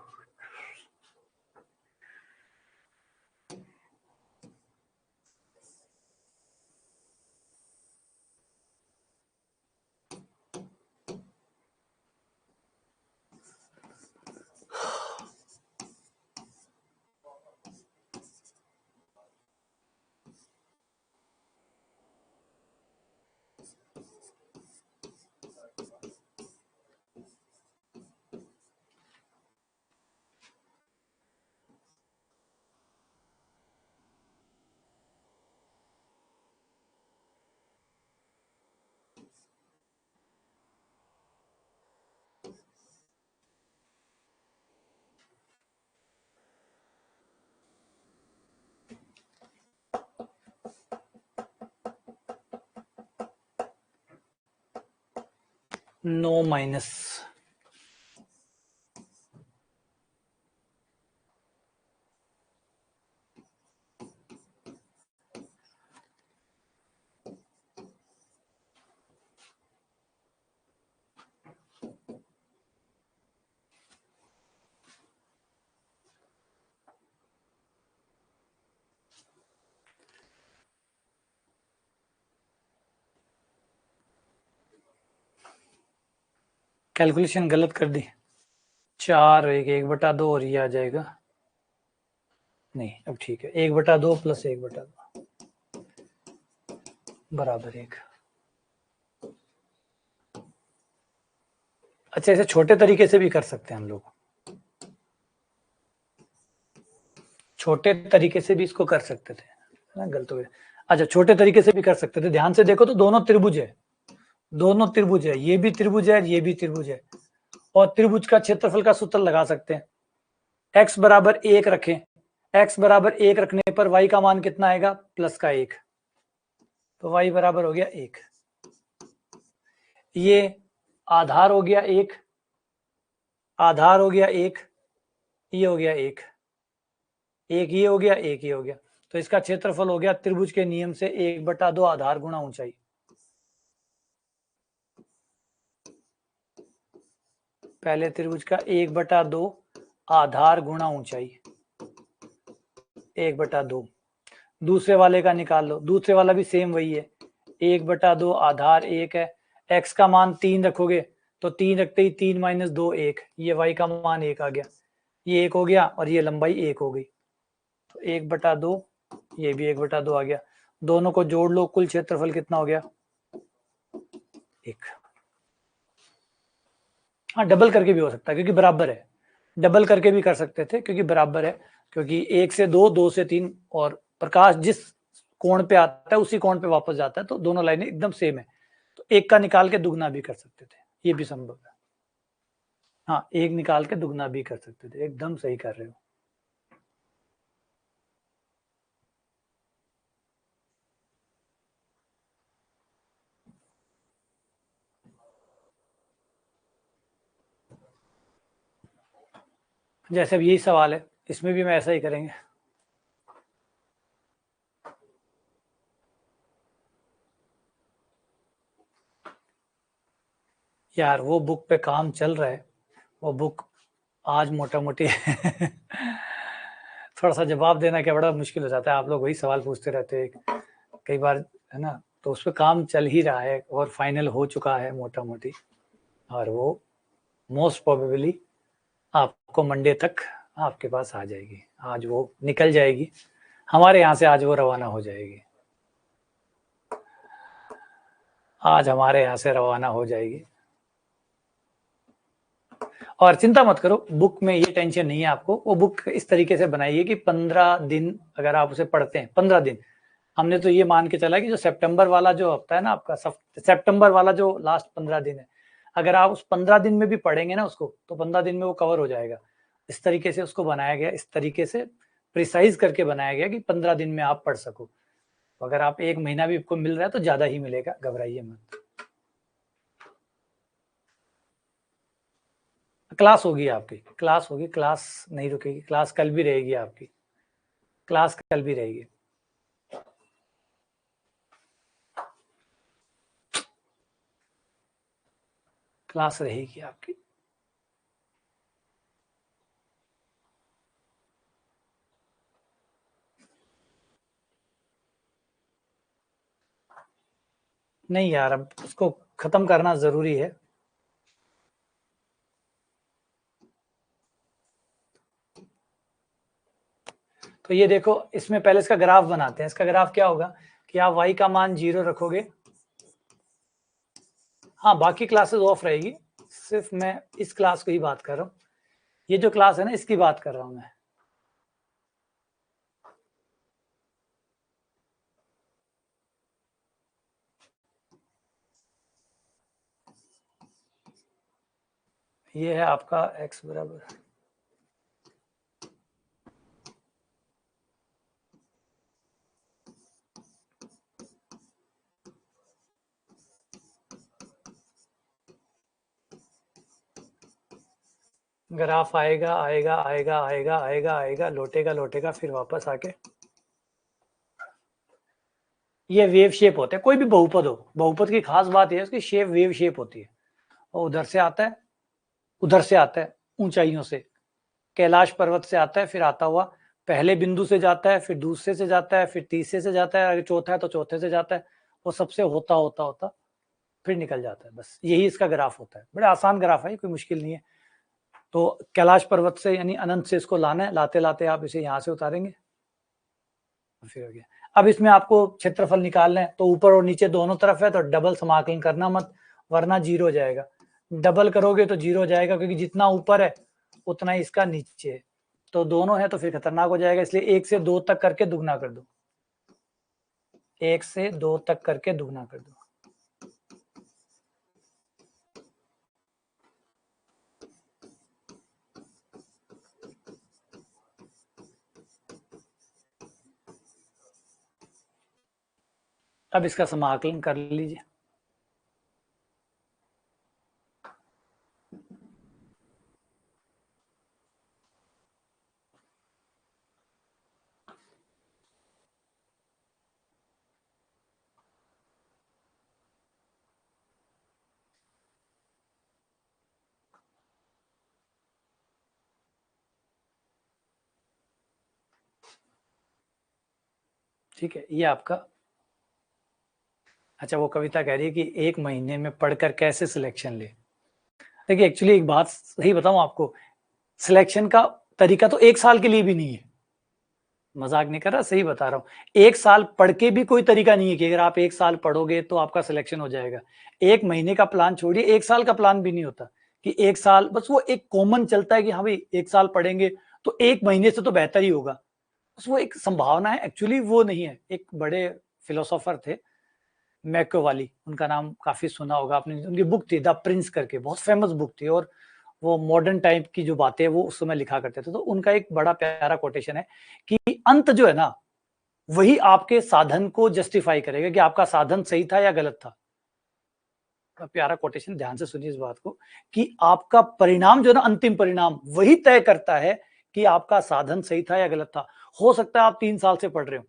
No minus. कैलकुलेशन गलत कर दी। 4 1/2 और ये आ जाएगा। नहीं अब ठीक है, 1/2 प्लस 1/2 बराबर 1। अच्छा, इसे छोटे तरीके से भी कर सकते हैं हम लोग, छोटे तरीके से भी इसको कर सकते थे ना, गलत हो गया। अच्छा, छोटे तरीके से भी कर सकते थे। ध्यान से देखो तो दोनों त्रिभुज है, दोनों त्रिभुज है, ये भी त्रिभुज है, ये भी त्रिभुज है। और त्रिभुज का क्षेत्रफल का सूत्र लगा सकते हैं। x बराबर 1 रखें, x बराबर 1 रखने पर y का मान कितना आएगा? प्लस का 1, तो y बराबर हो गया 1। ये आधार हो गया 1, आधार हो गया 1, ये हो गया 1, एक ये हो गया, एक ये हो गया। तो इसका क्षेत्रफल हो गया त्रिभुज के नियम से 1/2 आधार गुणा ऊंचाई। पहले त्रिभुज का 1/2 आधार गुणा ऊंचाई, 1/2। दूसरे वाले का निकाल लो, दूसरे वाला भी सेम वही है, 1/2 आधार 1 है। x का मान 3 रखोगे तो 3 रखते ही 3 - 2 1, ये y का मान 1 आ गया, ये 1 हो गया और ये लंबाई 1 हो गई। तो 1/2, ये भी 1/2 आ गया। दोनों को जोड़ लो, कुल क्षेत्रफल कितना हो गया? 1। हाँ, डबल करके भी हो सकता है क्योंकि बराबर है, डबल करके भी कर सकते थे क्योंकि बराबर है, क्योंकि 1 से 2, 2 से 3 और प्रकाश जिस कोण पे आता है उसी कोण पे वापस जाता है, तो दोनों लाइनें एकदम सेम है। तो 1 का निकाल के दुगना भी कर सकते थे, ये भी संभव है। हाँ, 1 निकाल के दुगना भी कर सकते थे, एकदम सही कर रहे हो। जैसे अब यही सवाल है, इसमें भी मैं ऐसा ही करेंगे। यार वो बुक पे काम चल रहा है, वो बुक आज मोटा मोटी थोड़ा सा जवाब देना क्या बड़ा मुश्किल हो जाता है, आप लोग वही सवाल पूछते रहते हैं कई बार, है ना। तो उस पर काम चल ही रहा है और फाइनल हो चुका है मोटा मोटी, और वो मोस्ट प्रोबेबली आपको मंडे तक आपके पास आ जाएगी। आज वो निकल जाएगी हमारे यहाँ से, आज वो रवाना हो जाएगी, आज हमारे यहाँ से रवाना हो जाएगी। और चिंता मत करो, बुक में ये टेंशन नहीं है आपको। वो बुक इस तरीके से बनाई है कि 15 दिन अगर आप उसे पढ़ते हैं, 15 दिन, हमने तो ये मान के चला कि जो सितंबर वाला जो हफ्ता है ना आपका, सितंबर वाला जो लास्ट 15 दिन है, अगर आप उस 15 दिन में भी पढ़ेंगे ना उसको, तो 15 दिन में वो कवर हो जाएगा। इस तरीके से उसको बनाया गया, इस तरीके से प्रिसाइज करके बनाया गया कि 15 दिन में आप पढ़ सको। अगर आप 1 महीना भी आपको मिल रहा है तो ज्यादा ही मिलेगा, घबराइए मत। क्लास होगी आपकी, क्लास होगी, क्लास नहीं रुकेगी, क्लास कल भी रहेगी आपकी, क्लास कल भी रहेगी। क्लास रहेगी आपकी। नहीं यार, अब उसको खत्म करना जरूरी है। तो ये देखो, इसमें पहले इसका ग्राफ बनाते हैं। इसका ग्राफ क्या होगा कि आप y का मान 0 रखोगे। हाँ, बाकी क्लासेस ऑफ रहेगी, सिर्फ मैं इस क्लास को ही बात कर रहा हूँ। ये जो क्लास है ना, इसकी बात कर रहा हूँ मैं। ये है आपका x बराबर, ग्राफ आएगा आएगा आएगा आएगा आएगा आएगा, लौटेगा लौटेगा, फिर वापस आके ये वेव शेप होता है। कोई भी बहुपद हो, बहुपद की खास बात है उसकी शेप वेव शेप होती है। और उधर से आता है, उधर से आता है, ऊंचाइयों से, कैलाश पर्वत से आता है, फिर आता हुआ पहले बिंदु से जाता है, फिर दूसरे से जाता है, फिर तीसरे से जाता है, अगर चौथा है तो चौथे से जाता है, वो सबसे होता होता होता फिर निकल जाता है। बस यही इसका ग्राफ होता है। बड़े आसान ग्राफ है, कोई मुश्किल नहीं है। तो कैलाश पर्वत से यानी अनंत से इसको लाना है, लाते लाते आप इसे यहाँ से उतारेंगे, फिर हो गया। अब इसमें आपको क्षेत्रफल निकालना है, तो ऊपर और नीचे दोनों तरफ है, तो डबल समाकलन करना मत, वरना 0 हो जाएगा। डबल करोगे तो 0 हो जाएगा, क्योंकि जितना ऊपर है उतना ही इसका नीचे है, तो दोनों है तो फिर खतरनाक हो जाएगा। इसलिए 1 से 2 तक करके दुगना कर दो, 1 से 2 तक करके दुगना कर दो। अब इसका समाकलन कर लीजिए। ठीक है, ये आपका। अच्छा, वो कविता कह रही है कि 1 महीने में पढ़कर कैसे सिलेक्शन ले। देखिए, एक्चुअली एक बात सही बताऊं आपको, सिलेक्शन का तरीका तो 1 साल के लिए भी नहीं है। मजाक नहीं कर रहा, सही बता रहा हूँ। 1 साल पढ़ के भी कोई तरीका नहीं है कि अगर आप 1 साल पढ़ोगे तो आपका सिलेक्शन हो जाएगा। 1 महीने का प्लान छोड़िए, 1 साल का प्लान भी नहीं होता कि 1 साल, बस वो एक कॉमन चलता है कि हाँ भाई 1 साल पढ़ेंगे तो 1 महीने से तो बेहतर ही होगा। बस वो एक संभावना है, एक्चुअली वो नहीं है। एक बड़े फिलोसोफर थे, मैकियावेली, उनका नाम काफी सुना होगा आपने। उनकी बुक थी द प्रिंस करके, बहुत फेमस बुक थी, और वो मॉडर्न टाइप की जो बातें वो उस समय लिखा करते थे। तो उनका एक बड़ा प्यारा कोटेशन है कि अंत जो है ना, वही आपके साधन को जस्टिफाई करेगा कि आपका साधन सही था या गलत था। बड़ा प्यारा कोटेशन, ध्यान से सुनिए इस बात को, कि आपका परिणाम जो है ना, अंतिम परिणाम वही तय करता है कि आपका साधन सही था या गलत था। हो सकता है आप 3 साल से पढ़ रहे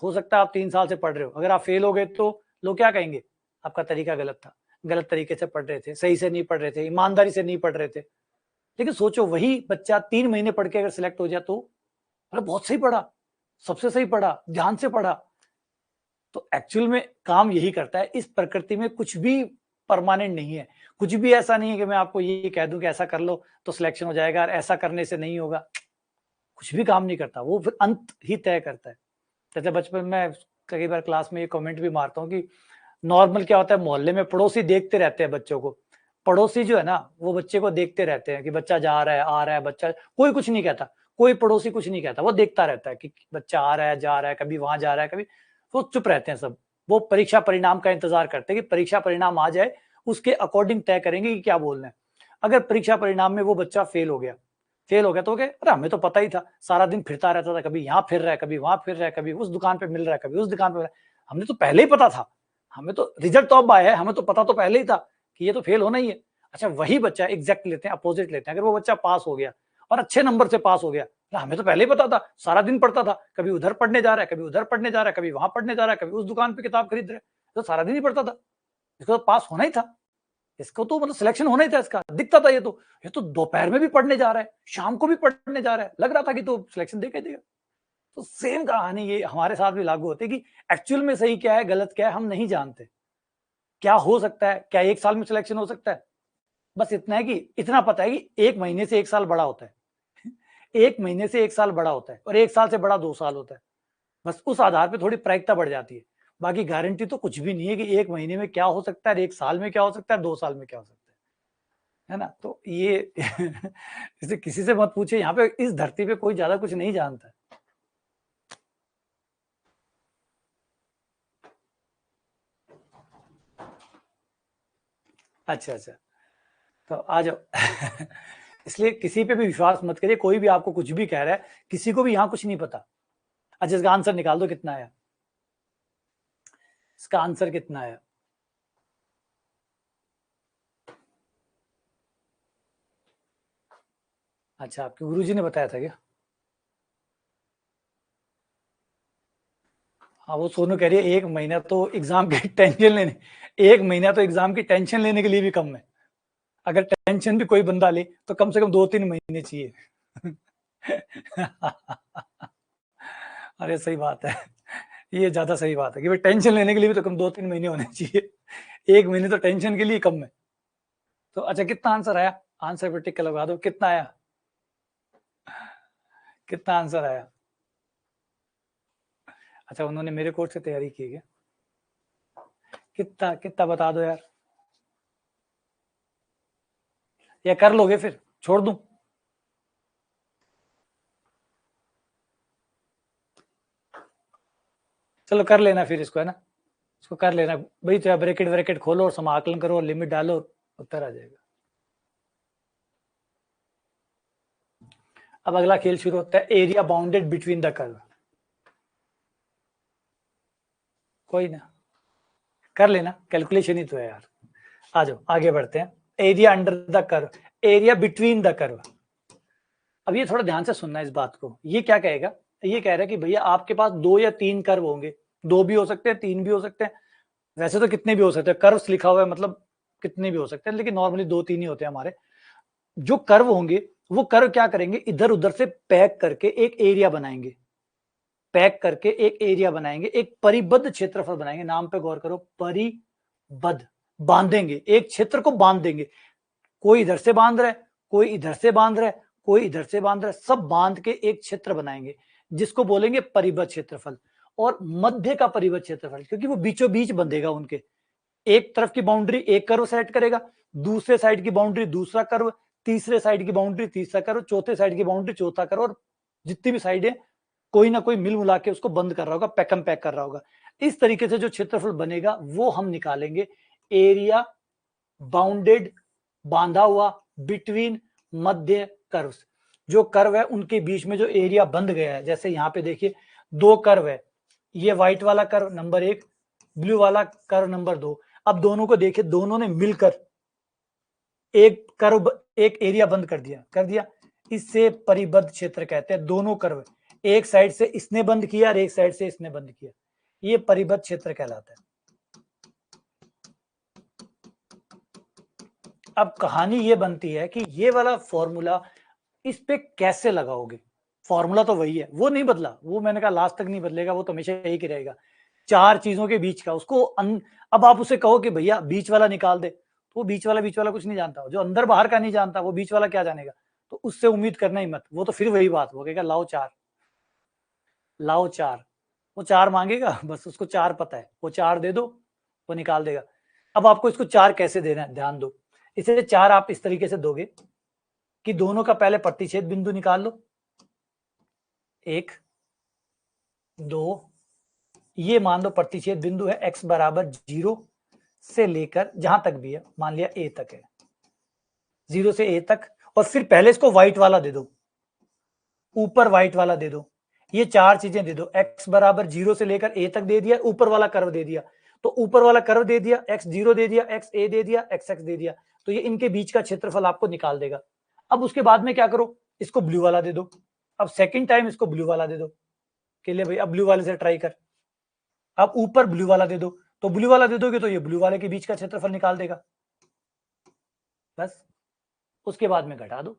हो सकता है आप 3 साल से पढ़ रहे हो, अगर आप फेल हो गए तो लोग क्या कहेंगे, आपका तरीका गलत था, गलत तरीके से पढ़ रहे थे, सही से नहीं पढ़ रहे थे, ईमानदारी से नहीं पढ़ रहे थे। लेकिन सोचो, वही बच्चा 3 महीने पढ़ के अगर सिलेक्ट हो जाए तो अरे बहुत सही पढ़ा, सबसे सही पढ़ा, ध्यान से पढ़ा। तो एक्चुअल में काम यही करता है। इस प्रकृति में कुछ भी परमानेंट नहीं है। कुछ भी ऐसा नहीं है कि मैं आपको ये कह दूं कि ऐसा कर लो तो सिलेक्शन हो जाएगा और ऐसा करने से नहीं होगा। कुछ भी काम नहीं करता, वो फिर अंत ही तय करता है। जैसे बचपन में कई बार क्लास में ये कमेंट भी मारता हूँ कि नॉर्मल क्या होता है, मोहल्ले में पड़ोसी देखते रहते हैं बच्चों को। पड़ोसी जो है ना, वो बच्चे को देखते रहते हैं कि बच्चा जा रहा है, आ रहा है, बच्चा, कोई कुछ नहीं कहता, कोई पड़ोसी कुछ नहीं कहता, वो देखता रहता है कि बच्चा आ रहा है, जा रहा है, कभी वहां जा रहा है, कभी, वो चुप रहते हैं सब। वो परीक्षा परिणाम का इंतजार करते हैं कि परीक्षा परिणाम आ जाए, उसके अकॉर्डिंग तय करेंगे कि क्या बोलना है। अगर परीक्षा परिणाम में वो बच्चा फेल हो गया तो अरे हमें तो पता ही था, सारा दिन फिरता रहता था, कभी यहाँ फिर रहा है, कभी वहां फिर रहा है, कभी उस दुकान पे मिल रहा है, कभी उस दुकान पे मिल रहा है, हमने तो पहले ही पता था, हमें तो रिजल्ट तो अब आया है, हमें तो पता तो पहले ही था कि ये तो फेल होना ही है। अच्छा, वही बच्चा एग्जैक्ट लेते हैं, अपोजिट लेते हैं, अगर वो बच्चा पास हो गया और अच्छे नंबर से पास हो गया, हमें तो पहले ही पता था, सारा दिन पढ़ता था, कभी उधर पढ़ने जा रहा है, कभी उधर पढ़ने जा रहा है, कभी वहां पढ़ने जा रहा है, कभी उस दुकान पे किताब खरीद रहा है, तो सारा दिन ही पढ़ता था, इसको तो पास होना ही था, इसको तो मतलब सिलेक्शन होना ही था, इसका दिखता था। ये तो दोपहर में भी पढ़ने जा रहा है, शाम को भी पढ़ने जा रहा है, लग रहा था कि तो सिलेक्शन देगा ही देगा। तो सेम कहानी ये हमारे साथ भी लागू होती है कि एक्चुअल में सही क्या है, गलत क्या है, हम नहीं जानते। क्या हो सकता है, क्या 1 साल में सिलेक्शन हो सकता है? बस इतना है कि इतना पता है कि 1 महीने से 1 साल बड़ा होता है 1 महीने से 1 साल बड़ा होता है और 1 साल से बड़ा 2 साल होता है। बस उस आधार पे थोड़ी प्रायिकता बढ़ जाती है। बाकी गारंटी तो कुछ भी नहीं है कि 1 महीने में क्या हो सकता है, 1 साल में क्या हो सकता है, 2 साल में क्या हो सकता है ना? तो ये इसे किसी से मत पूछिए, यहाँ पे इस धरती पे कोई ज़्यादा कुछ नहीं जानता है। अच्छा, अच्छा। तो आ जाओ इसलिए किसी पे भी विश्वास मत करिए, कोई भी आपको कुछ भी कह रहा है, किसी को भी यहाँ कुछ नहीं पता। अच्छा, इसका आंसर निकाल दो कितना आया? इसका आंसर कितना आया? अच्छा, आपके गुरुजी ने बताया था क्या? हाँ, वो सोनू कह रही है 1 महीना तो एग्ज़ाम की टेंशन लेने 1 महीना तो एग्ज़ाम की टेंशन लेने के लिए भी कम है। अगर टेंशन भी कोई बंदा ले तो कम से कम 2-3 महीने चाहिए। अरे सही बात है। ये ज़्यादा सही बात है कि भाई टेंशन लेने के लिए भी तो कम 2-3 महीने होने चाहिए। 1 महीने तो टेंशन के लिए कम है। तो अच्छा, कितना आंसर आया? आंसर पे टिक लगा दो, कितना आया? कितना आंसर आया? अच्छा, उन्होंने मेरे कोर्स से तैयारी की है क्या? कितना कितना बता दो यार, या कर लोगे फिर छोड़ दूं? चलो कर लेना फिर इसको, है ना? इसको कर लेना भाई, तो ब्रैकेट ब्रैकेट खोलो और समाकलन करो और लिमिट डालो, उत्तर आ जाएगा। अब अगला खेल शुरू होता है, area bounded between the curve. कोई ना, कर लेना, कैलकुलेशन ही तो है यार। आ जाओ आगे बढ़ते हैं। Area under the curve, area between the curve. अब ये थोड़ा ध्यान से सुनना इस बात को। ये क्या कहेगा? ये कह रहा है कि भैया आपके पास 2 या 3 कर्व होंगे, 2 भी हो सकते हैं, 3 भी हो सकते हैं, वैसे तो कितने भी हो सकते हैं, कर्व्स लिखा हुआ है मतलब कितने भी हो सकते हैं, लेकिन नॉर्मली 2-3 ही होते हैं हमारे। जो कर्व होंगे वो कर्व क्या करेंगे, इधर उधर से पैक करके एक एरिया बनाएंगे, पैक करके एक एरिया बनाएंगे, एक परिबद्ध क्षेत्रफल बनाएंगे। नाम पे गौर करो, परिबद्ध, बांधेंगे, एक क्षेत्र को बांध देंगे। कोई इधर से बांध रहा है, कोई इधर से बांध रहा है, कोई इधर से बांध रहा है, सब बांध के एक क्षेत्र बनाएंगे जिसको बोलेंगे परिबद्ध क्षेत्रफल। और मध्य का परिबद्ध क्षेत्रफल, क्योंकि वो बीचों बीच बंधेगा उनके, एक तरफ की बाउंड्री एक कर्व सेट करेगा, दूसरे साइड की बाउंड्री दूसरा कर्व, तीसरे साइड की बाउंड्री तीसरा कर्व, चौथे साइड की बाउंड्री चौथा कर्व, और जितनी भी साइड है कोई ना कोई मिल मिला के उसको बंद कर रहा होगा, पैकम पैक कर रहा होगा। इस तरीके से जो क्षेत्रफल बनेगा वो हम निकालेंगे, एरिया बाउंडेड, बांधा हुआ, बिटवीन मध्य कर्व्स। जो कर्व है उनके बीच में जो एरिया बंध गया है, जैसे यहाँ पे देखिए 2 कर्व है, ये व्हाइट वाला कर्व नंबर 1, ब्लू वाला कर्व नंबर 2। अब दोनों को देखिए, दोनों ने मिलकर एक कर्व, एक एरिया बंद कर दिया, इससे परिबद्ध क्षेत्र कहते हैं। दोनों कर्व, एक साइड से इसने बंद किया और एक साइड से इसने बंद किया, ये परिबद्ध क्षेत्र कहलाता है। अब कहानी ये बनती है कि ये वाला फॉर्मूला इस पे कैसे लगाओगे। फॉर्मूला तो वही है, वो नहीं बदला, वो मैंने कहा लास्ट तक नहीं बदलेगा, वो तो हमेशा एक ही रहेगा। 4 चीजों के बीच का उसको अब आप उसे कहो कि भैया बीच वाला निकाल दे, तो वो बीच वाला कुछ नहीं जानता। जो अंदर बाहर का नहीं जानता वो बीच वाला क्या जानेगा? तो उससे उम्मीद करना ही मत, वो तो फिर वही बात, वो कहेगा लाओ 4, लाओ 4। वो 4 मांगेगा, बस उसको 4 पता है, वो 4 दे दो, वो निकाल देगा। अब आपको इसको 4 कैसे देना है, ध्यान दो। इसे 4 आप इस तरीके से दोगे कि दोनों का पहले प्रतिच्छेद बिंदु निकाल लो, 1, 2, ये मान लो प्रतिच्छेद बिंदु है x बराबर 0 से लेकर जहां तक भी है, मान लिया a तक है, 0 से a तक। और फिर पहले इसको व्हाइट वाला दे दो, ऊपर व्हाइट वाला दे दो, ये 4 चीजें दे दो। x बराबर 0 से लेकर a तक दे दिया, ऊपर वाला कर्व दे दिया, तो ऊपर वाला कर्व दे दिया, x0 दे दिया, xa दे दिया, xx दे दिया, तो ये इनके बीच का क्षेत्रफल आपको निकाल देगा। अब उसके बाद में क्या करो, इसको ब्लू वाला दे दो। अब सेकंड टाइम इसको ब्लू वाला दे दो के लिए भाई, अब ब्लू वाले से ट्राई कर। अब ऊपर ब्लू वाला दे दो, तो ब्लू वाला दे दोगे तो ये ब्लू वाले के बीच का क्षेत्रफल निकाल देगा। बस उसके बाद में घटा दो।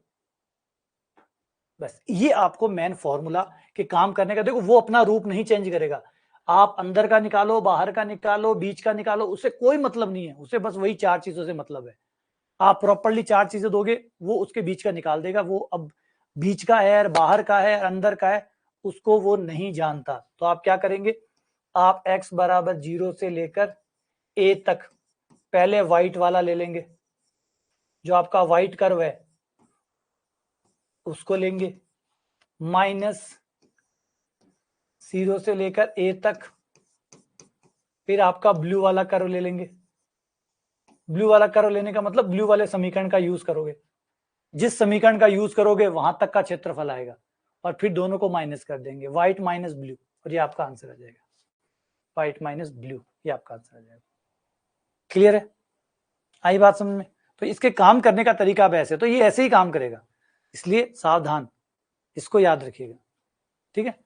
बस ये आपको मेन फॉर्मूला के काम करने का, देखो वो अपना रूप नहीं चेंज करेगा। आप अंदर का निकालो, बाहर का निकालो, बीच का निकालो, उससे कोई मतलब नहीं है, उसे बस वही 4 चीजों से मतलब है। आप प्रॉपर्ली 4 चीजें दोगे, वो उसके बीच का निकाल देगा। वो अब बीच का है, बाहर का है, अंदर का है, उसको वो नहीं जानता। तो आप क्या करेंगे, आप x बराबर 0 से लेकर a तक पहले व्हाइट वाला ले लेंगे, जो आपका व्हाइट कर्व है उसको लेंगे, माइनस 0 से लेकर a तक, फिर आपका ब्लू वाला कर्व ले लेंगे। ब्लू वाला कर्व लेने का मतलब ब्लू वाले समीकरण का यूज करोगे, जिस समीकरण का यूज करोगे वहां तक का क्षेत्रफल आएगा, और फिर दोनों को माइनस कर देंगे, व्हाइट माइनस ब्लू, और ये आपका आंसर आ जाएगा, व्हाइट माइनस ब्लू, ये आपका आंसर आ जाएगा। क्लियर है, आई बात समझ में? तो इसके काम करने का तरीका अब ऐसे, तो ये ऐसे ही काम करेगा, इसलिए सावधान, इसको याद रखिएगा। ठीक है,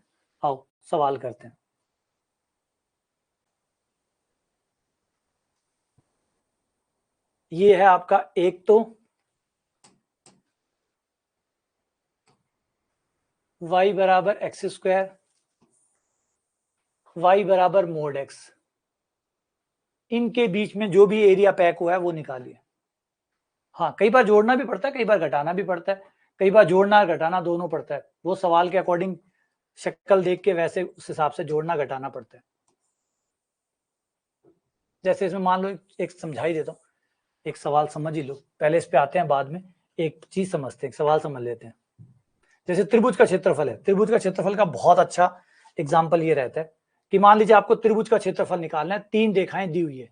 आओ सवाल करते हैं। ये है आपका एक, तो y बराबर एक्स स्क्वायर, y बराबर मोड x, इनके बीच में जो भी एरिया पैक हुआ है वो निकालिए। हाँ, कई बार जोड़ना भी पड़ता है, कई बार घटाना भी पड़ता है, कई बार जोड़ना और घटाना दोनों पड़ता है, वो सवाल के अकॉर्डिंग शक्ल देख के वैसे उस हिसाब से जोड़ना घटाना पड़ता है। जैसे इसमें मान लो एक समझा ही देता हूँ, एक सवाल समझ ही लो, पहले इस पे आते हैं, बाद में एक चीज समझते हैं, एक सवाल समझ लेते हैं। जैसे त्रिभुज का क्षेत्रफल है, त्रिभुज का क्षेत्रफल का बहुत अच्छा एग्जाम्पल ये रहता है कि मान लीजिए आपको त्रिभुज का क्षेत्रफल निकालना है, 3 रेखाएं दी हुई है,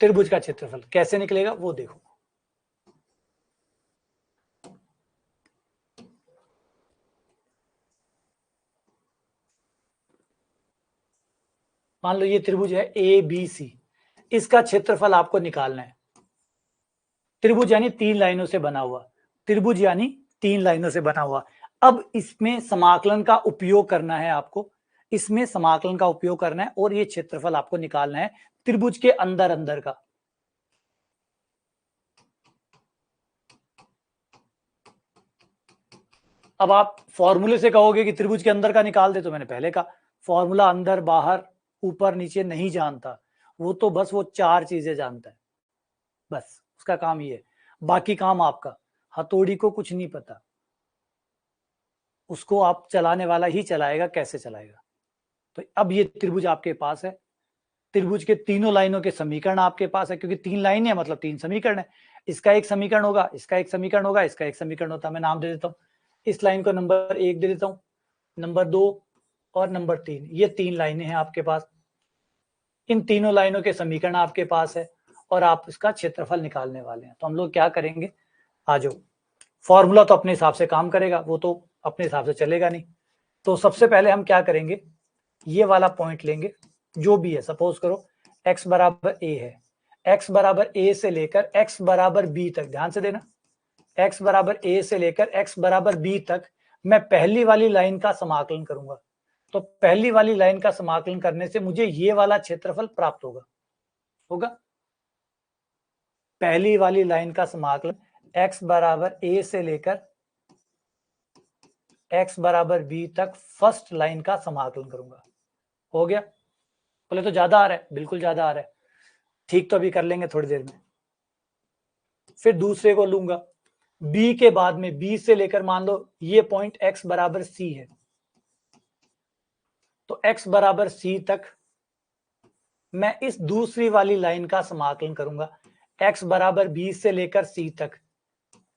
त्रिभुज का क्षेत्रफल कैसे निकलेगा वो देखो। मान लो ये त्रिभुज है ए बी सी, इसका क्षेत्रफल आपको निकालना है। त्रिभुज यानी 3 लाइनों से बना हुआ, त्रिभुज यानी 3 लाइनों से बना हुआ। अब इसमें समाकलन का उपयोग करना है आपको, इसमें समाकलन का उपयोग करना है, और ये क्षेत्रफल आपको निकालना है त्रिभुज के अंदर अंदर का। अब आप फॉर्मूले से कहोगे कि त्रिभुज के अंदर का निकाल दे, तो मैंने पहले कहा फॉर्मूला अंदर बाहर ऊपर नीचे नहीं जानता, वो तो बस वो 4 चीजें जानता है, बस उसका काम ये है, बाकी काम आपका। हथौड़ी को कुछ नहीं पता, उसको आप चलाने वाला ही चलाएगा, कैसे चलाएगा। तो अब ये त्रिभुज आपके पास है, त्रिभुज के तीनों लाइनों के समीकरण आपके पास है, क्योंकि 3 लाइन है मतलब 3 समीकरण है। इसका एक समीकरण होगा, इसका एक समीकरण होगा, इसका एक समीकरण होता है। मैं नाम दे देता हूँ, इस लाइन को नंबर 1 दे देता हूँ, नंबर 2 और नंबर 3, ये 3 लाइनें हैं आपके पास। इन तीनों लाइनों के समीकरण आपके पास है, और आप इसका क्षेत्रफल निकालने वाले हैं। तो हम लोग क्या करेंगे, आ जाओ, फॉर्मूला तो अपने हिसाब से काम करेगा, वो तो अपने हिसाब से चलेगा नहीं। तो सबसे पहले हम क्या करेंगे, ये वाला पॉइंट लेंगे, जो भी है, सपोज करो x बराबर a है, x बराबर a से लेकर x बराबर b तक, ध्यान से देना, x बराबर a से लेकर x बराबर b तक मैं पहली वाली लाइन का समाकलन करूंगा। तो पहली वाली लाइन का समाकलन करने से मुझे ये वाला क्षेत्रफल प्राप्त होगा। पहली वाली लाइन का समाकलन x बराबर a से लेकर x बराबर b तक फर्स्ट लाइन का समाकलन करूंगा। हो गया? बोले तो ज्यादा आ रहा है, बिल्कुल ज्यादा आ रहा है, ठीक, तो अभी कर लेंगे थोड़ी देर में। फिर दूसरे को लूंगा, b के बाद में b से लेकर मान लो ये पॉइंट x बराबर c है, तो x बराबर c तक मैं इस दूसरी वाली लाइन का समाकलन करूंगा, x बराबर b से लेकर c तक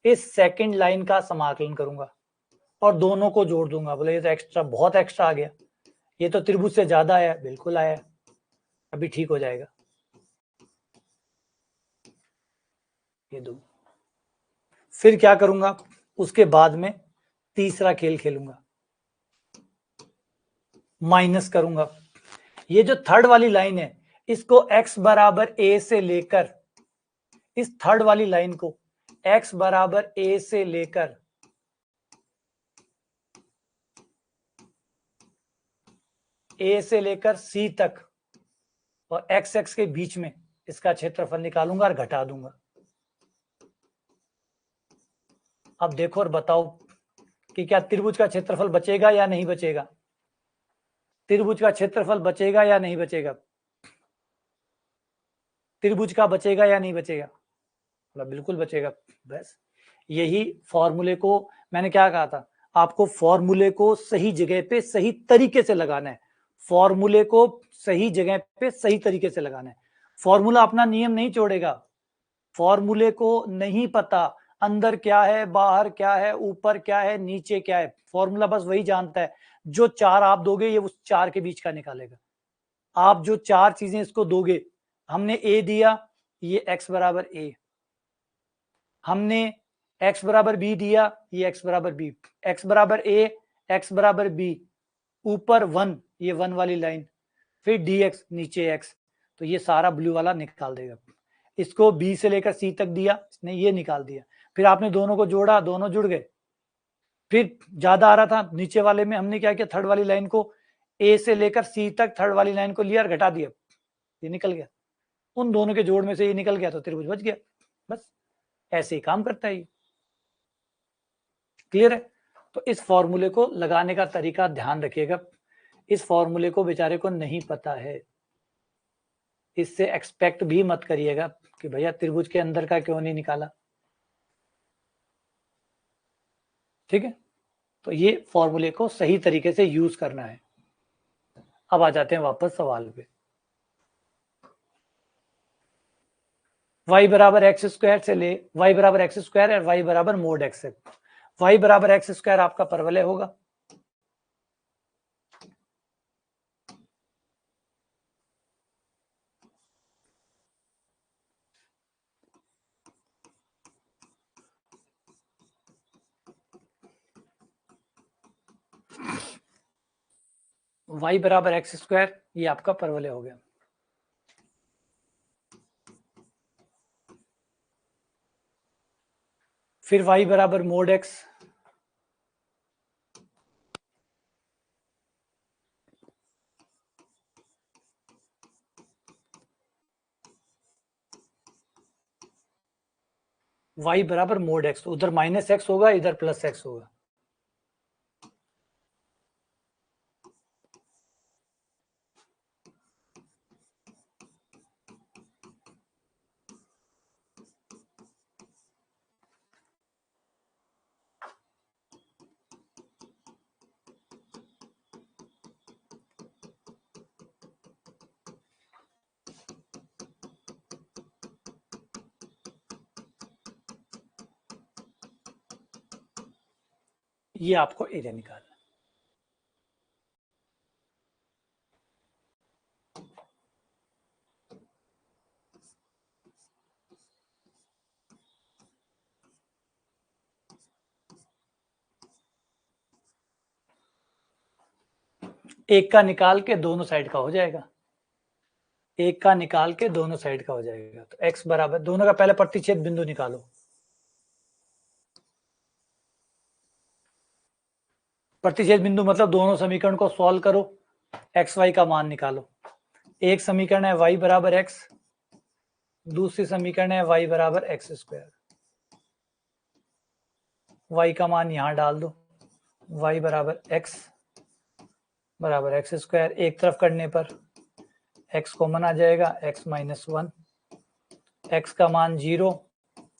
इस सेकंड लाइन का समाकलन करूंगा, और दोनों को जोड़ दूंगा। बोले ये तो एक्स्ट्रा, बहुत एक्स्ट्रा आ गया, ये तो त्रिभुज से ज्यादा आया, बिल्कुल आया, अभी ठीक हो जाएगा। ये दो, फिर क्या करूंगा, उसके बाद में तीसरा खेल खेलूंगा, माइनस करूंगा। ये जो थर्ड वाली लाइन है, इसको x बराबर a से लेकर, इस थर्ड वाली लाइन को x बराबर a से लेकर c तक और x के बीच में इसका क्षेत्रफल निकालूंगा और घटा दूंगा। अब देखो और बताओ कि क्या त्रिभुज का क्षेत्रफल बचेगा या नहीं बचेगा? त्रिभुज का क्षेत्रफल बचेगा या नहीं बचेगा? त्रिभुज का बचेगा या नहीं बचेगा? मतलब बिल्कुल बचेगा। बस यही फॉर्मूले को मैंने क्या कहा था, आपको फॉर्मूले को सही जगह पे सही तरीके से लगाना है। फॉर्मूले को सही जगह पे सही तरीके से लगाना है। फॉर्मूला अपना नियम नहीं छोड़ेगा। फॉर्मूले को नहीं पता अंदर क्या है, बाहर क्या है, ऊपर क्या है, नीचे क्या है, फॉर्मूला बस वही जानता है। जो चार आप दोगे ये उस चार के बीच का निकालेगा। आप जो चार चीजें इसको दोगे, हमने ए दिया, ये x बराबर ए, हमने x बराबर बी दिया, ये x बराबर बी, x बराबर ए, x बराबर बी, ऊपर 1, ये 1 वाली लाइन, फिर dx नीचे x, तो ये सारा ब्लू वाला निकाल देगा। इसको b से लेकर c तक दिया, इसने ये निकाल दिया। फिर आपने दोनों को जोड़ा, दोनों जुड़ गए। फिर ज्यादा आ रहा था नीचे वाले में, हमने क्या किया, थर्ड वाली लाइन को a से लेकर c तक थर्ड वाली लाइन को लिया और घटा दिया, ये निकल गया। उन दोनों के जोड़ में से ये निकल गया तो त्रिभुज बच गया। बस ऐसे ही काम करता है ये। क्लियर है? तो इस फॉर्मूले को लगाने का तरीका ध्यान रखिएगा। इस फॉर्मूले को बेचारे को नहीं पता है, इससे एक्सपेक्ट भी मत करिएगा कि भैया त्रिभुज के अंदर का क्यों नहीं निकाला। ठीक है, तो ये फॉर्मूले को सही तरीके से यूज करना है। अब आ जाते हैं वापस सवाल पे। y बराबर एक्स स्क्वायर से ले, y बराबर एक्स स्क्वायर और y बराबर मोड एक्स है। y बराबर एक्स स्क्वायर आपका परवलय होगा, y बराबर एक्स स्क्वायर, ये आपका परवलय हो गया। फिर y बराबर मोड एक्स, y बराबर मोड एक्स, उधर माइनस एक्स होगा, इधर प्लस एक्स होगा। ये आपको एरिया निकालना। एक का निकाल के दोनों साइड का हो जाएगा, एक का निकाल के दोनों साइड का हो जाएगा। तो x बराबर, दोनों का पहले प्रतिच्छेद बिंदु निकालो। प्रतिच्छेद बिंदु मतलब दोनों समीकरण को सॉल्व करो, एक्स वाई का मान निकालो। एक समीकरण है y बराबर x, दूसरी समीकरण है y बराबर एक्स स्क्वायर। y का मान यहां डाल दो, y बराबर x बराबर एक्स स्क्वायर, एक तरफ करने पर x कॉमन आ जाएगा, x माइनस 1, x का मान 0,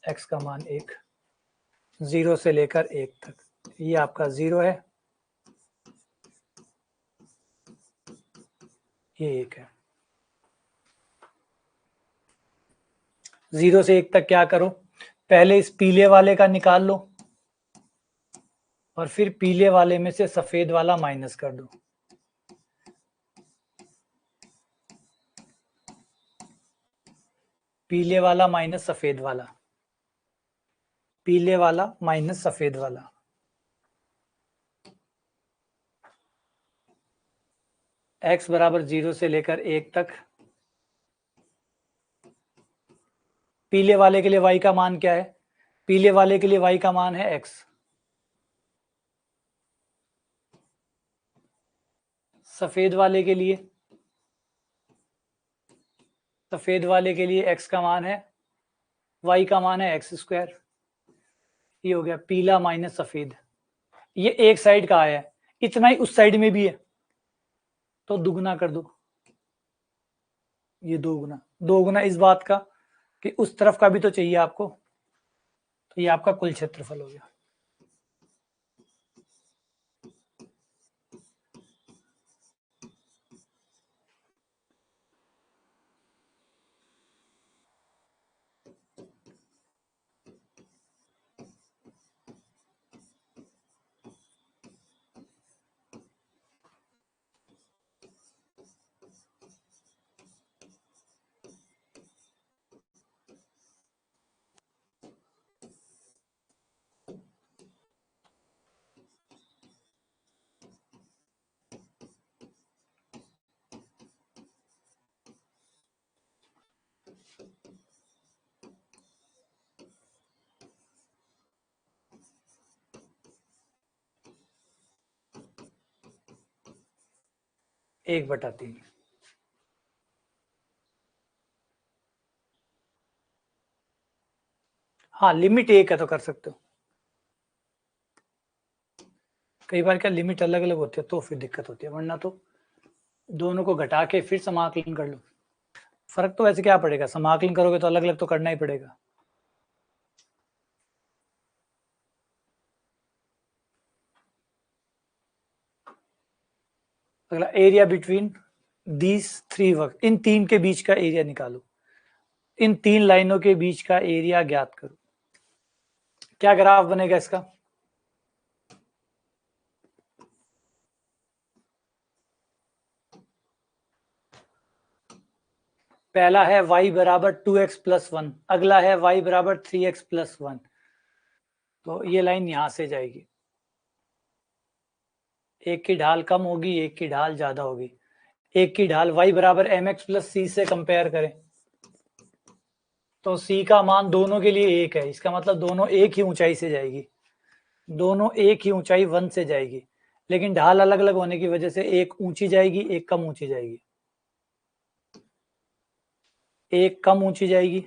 x का मान 1, 0 से लेकर 1 तक, ये आपका 0 है, ये 1 है। 0 से 1 तक क्या करो, पहले इस पीले वाले का निकाल लो और फिर पीले वाले में से सफेद वाला माइनस कर दो। पीले वाला माइनस सफेद वाला, पीले वाला माइनस सफेद वाला। x बराबर 0 से लेकर 1 तक, पीले वाले के लिए y का मान क्या है, पीले वाले के लिए y का मान है x, सफेद वाले के लिए, सफेद वाले के लिए x का मान है, y का मान है एक्स स्क्वायर। ये हो गया पीला माइनस सफेद, ये एक साइड का आया है, इतना ही उस साइड में भी है, तो दुगना कर दो, ये दो गुना इस बात का कि उस तरफ का भी तो चाहिए आपको, तो ये आपका कुल क्षेत्रफल हो गया। एक बटा तीन, हाँ लिमिट एक है तो कर सकते हो। कई बार क्या लिमिट अलग अलग होती है तो फिर दिक्कत होती है, वरना तो दोनों को घटा के फिर समाकलन कर लो। फर्क तो वैसे क्या पड़ेगा, समाकलन करोगे तो अलग अलग तो करना ही पड़ेगा। अगला area between these three work, इन तीन के बीच का एरिया निकालो, इन तीन लाइनों के बीच का एरिया ज्ञात करो। क्या ग्राफ बनेगा इसका, पहला है y बराबर 2x प्लस 1, अगला है y बराबर 3x प्लस 1, तो ये लाइन यहां से जाएगी, एक की ढाल कम होगी एक की ढाल ज्यादा होगी, एक की ढाल y बराबर mx प्लस c से कंपेयर करें तो c का मान दोनों के लिए एक है, इसका मतलब दोनों एक ही ऊंचाई से जाएगी, दोनों एक ही ऊंचाई 1 से जाएगी, लेकिन ढाल अलग अलग होने की वजह से एक ऊंची जाएगी एक कम ऊंची जाएगी, एक कम ऊंची जाएगी,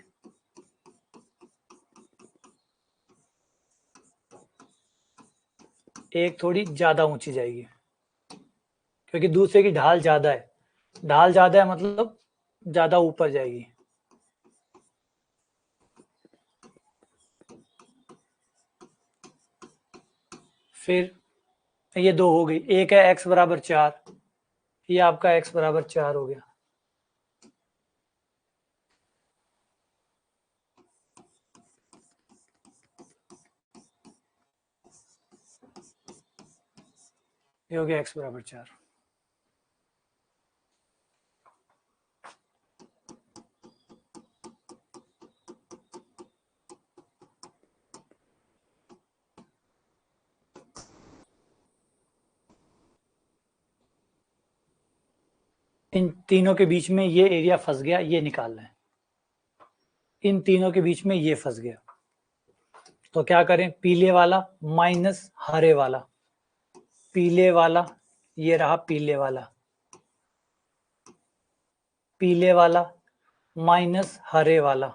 एक थोड़ी ज्यादा ऊंची जाएगी, क्योंकि दूसरे की ढाल ज्यादा है, ढाल ज्यादा है मतलब ज्यादा ऊपर जाएगी। फिर ये दो हो गई, एक है x बराबर 4, ये आपका x बराबर 4 हो गया। ये हो गया x बराबर 4। इन तीनों के बीच में ये एरिया फंस गया, ये निकालना है, इन तीनों के बीच में ये फंस गया, तो क्या करें, पीले वाला माइनस हरे वाला, पीले वाला ये रहा पीले वाला, पीले वाला माइनस हरे वाला,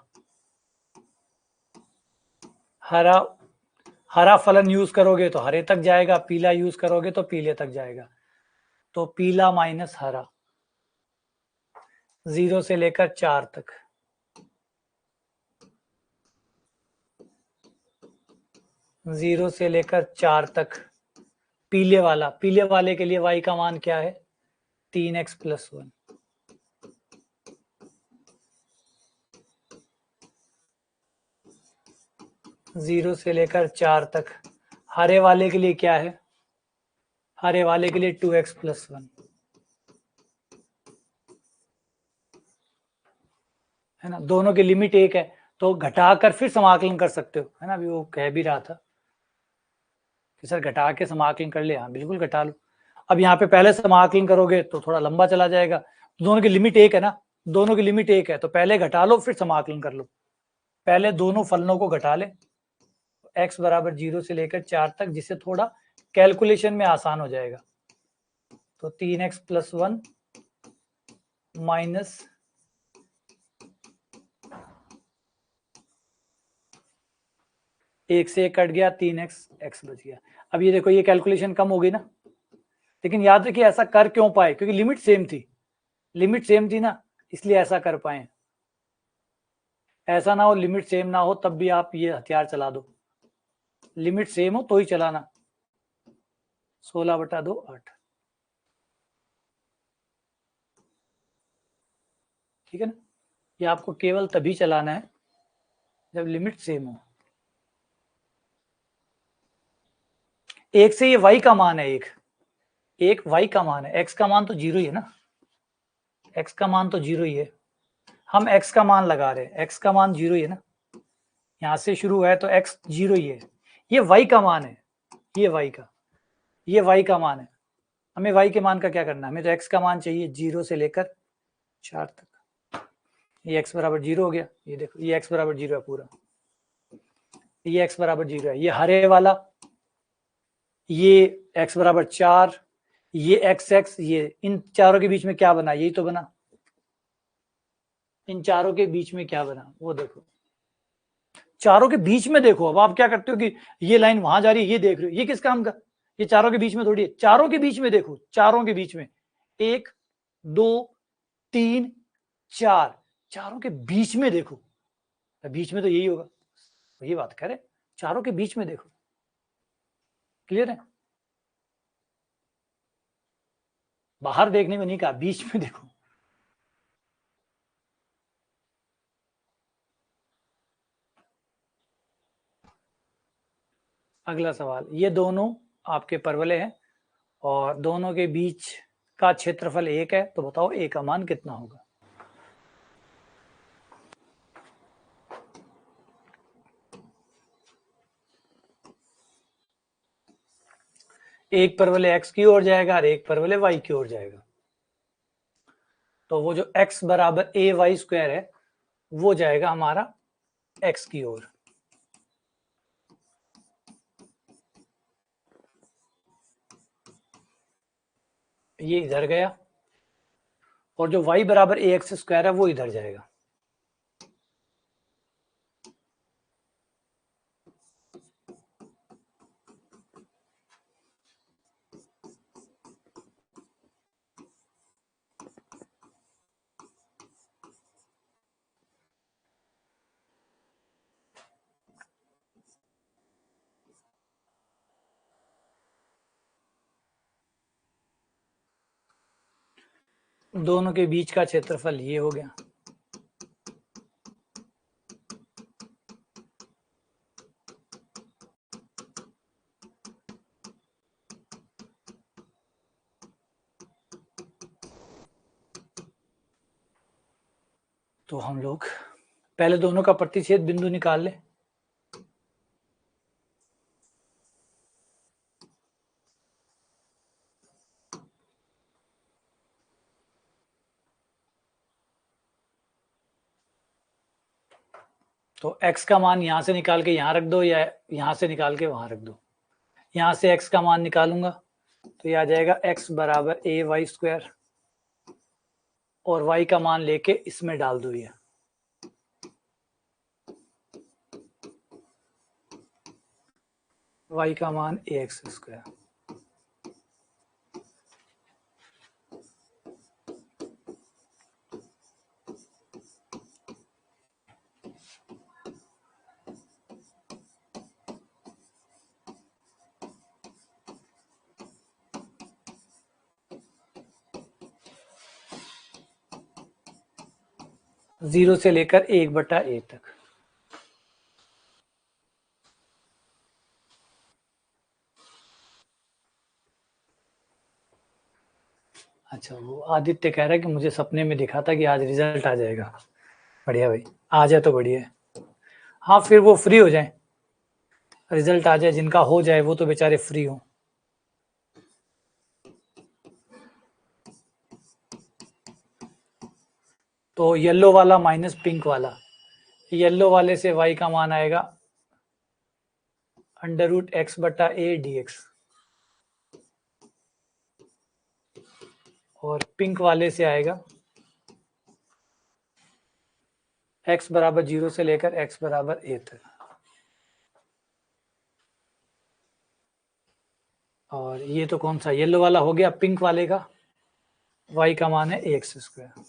हरा हरा फलन यूज करोगे तो हरे तक जाएगा, पीला यूज करोगे तो पीले तक जाएगा, तो पीला माइनस हरा 0 से लेकर 4 तक, 0 से लेकर 4 तक पीले वाला, पीले वाले के लिए y का मान क्या है 3x प्लस 1, जीरो से लेकर 4 तक, हरे वाले के लिए क्या है, हरे वाले के लिए 2x प्लस 1 है ना, दोनों की लिमिट एक है तो घटाकर फिर समाकलन कर सकते हो, है ना, अभी वो कह भी रहा था कि सर घटा के समाकलन कर ले, हाँ बिल्कुल घटा लो। अब यहाँ पे पहले समाकलन करोगे तो थोड़ा लंबा चला जाएगा, दोनों की लिमिट एक है ना, दोनों की लिमिट एक है तो पहले घटा लो फिर समाकलन कर लो, पहले दोनों फलनों को घटा ले, x बराबर 0 से लेकर 4 तक, जिससे थोड़ा कैलकुलेशन में आसान हो जाएगा, तो 3x प्लस 1 माइनस 1 से 1 कट गया, 3x x बच गया। अब ये देखो ये कैलकुलेशन कम हो गई ना, लेकिन याद रखिए ऐसा कर क्यों पाए, क्योंकि लिमिट सेम थी ना, इसलिए ऐसा कर पाए। ऐसा ना हो लिमिट सेम ना हो तब भी आप ये हथियार चला दो, लिमिट सेम हो तो ही चलाना। 16/2 8, ठीक है ना। ये आपको केवल तभी चलाना है जब लिमिट सेम हो। एक से ये y का मान है, एक y का मान है, x का मान तो 0 ही है ना, x का मान तो 0 ही है। हम x का मान लगा रहे हैं, x का मान 0 ही है ना, यहां से शुरू है तो x 0 ही है। ये y का मान है, ये y का मान है। हमें y के मान का क्या करना है, हमें तो x का मान चाहिए 0 से लेकर 4 तक। ये x बराबर 0 हो गया, ये देखो ये x बराबर 0 है पूरा, ये x बराबर 0 है। ये हरे वाला, ये x बराबर 4, ये x, ये इन चारों के बीच में क्या बना, यही तो बना। इन चारों के बीच में क्या बना वो देखो, चारों के बीच में देखो। अब आप क्या करते हो कि ये लाइन वहां जा रही है, ये देख रहे हो, ये किस काम का, ये चारों के बीच में थोड़ी है। चारों के बीच में देखो, चारों के बीच में 1 2 3 4, चारों के बीच में देखो, बीच में तो यही होगा, ये बात कह रहे, चारों के बीच में देखो। क्लियर है, बाहर देखने को नहीं कहा, बीच में देखो। अगला सवाल, ये दोनों आपके परवले हैं और दोनों के बीच का क्षेत्रफल 1 है, तो बताओ a का मान कितना होगा। एक परवले x की ओर जाएगा और एक परवले y की ओर जाएगा, तो वो जो x बराबर a/y² है वो जाएगा हमारा x की ओर। ये इधर गया और जो y बराबर ax² है वो इधर जाएगा। दोनों के बीच का क्षेत्रफल ये हो गया। तो हम लोग पहले दोनों का प्रतिच्छेद बिंदु निकाल ले। तो x का मान यहां से निकाल के यहां रख दो या यहां से निकाल के वहां रख दो। यहां से x का मान निकालूंगा तो ये आ जाएगा x बराबर a/y² और y का मान लेके इसमें डाल दो। ये y का मान ax²। जीरो से लेकर 1/a तक। अच्छा, वो आदित्य कह रहा है कि मुझे सपने में दिखा था कि आज रिजल्ट आ जाएगा। बढ़िया भाई, आ जाए तो बढ़िया है। हाँ, फिर वो फ्री हो जाए, रिजल्ट आ जाए, जिनका हो जाए वो तो बेचारे फ्री हो। तो येलो वाला माइनस पिंक वाला, येलो वाले से y का मान आएगा √x/a/dx और पिंक वाले से आएगा x बराबर 0 से लेकर x बराबर a तक। और ये तो कौन सा येलो वाला हो गया, पिंक वाले का y का मान है ax स्क्वायर।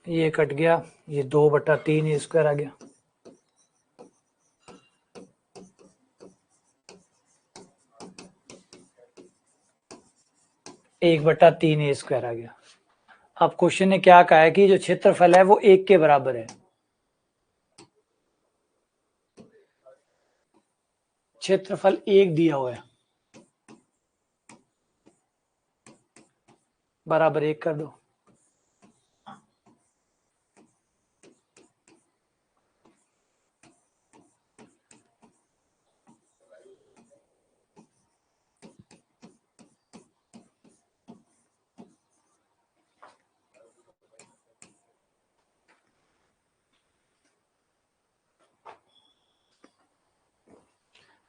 ये कट गया, ये 2/3 ए स्क्वायर आ गया। एक बटा तीन ए स्क्वायर आ गया। अब क्वेश्चन ने क्या कहा है कि जो क्षेत्रफल है वो 1 के बराबर है। क्षेत्रफल 1 दिया हुआ है, बराबर 1 कर दो।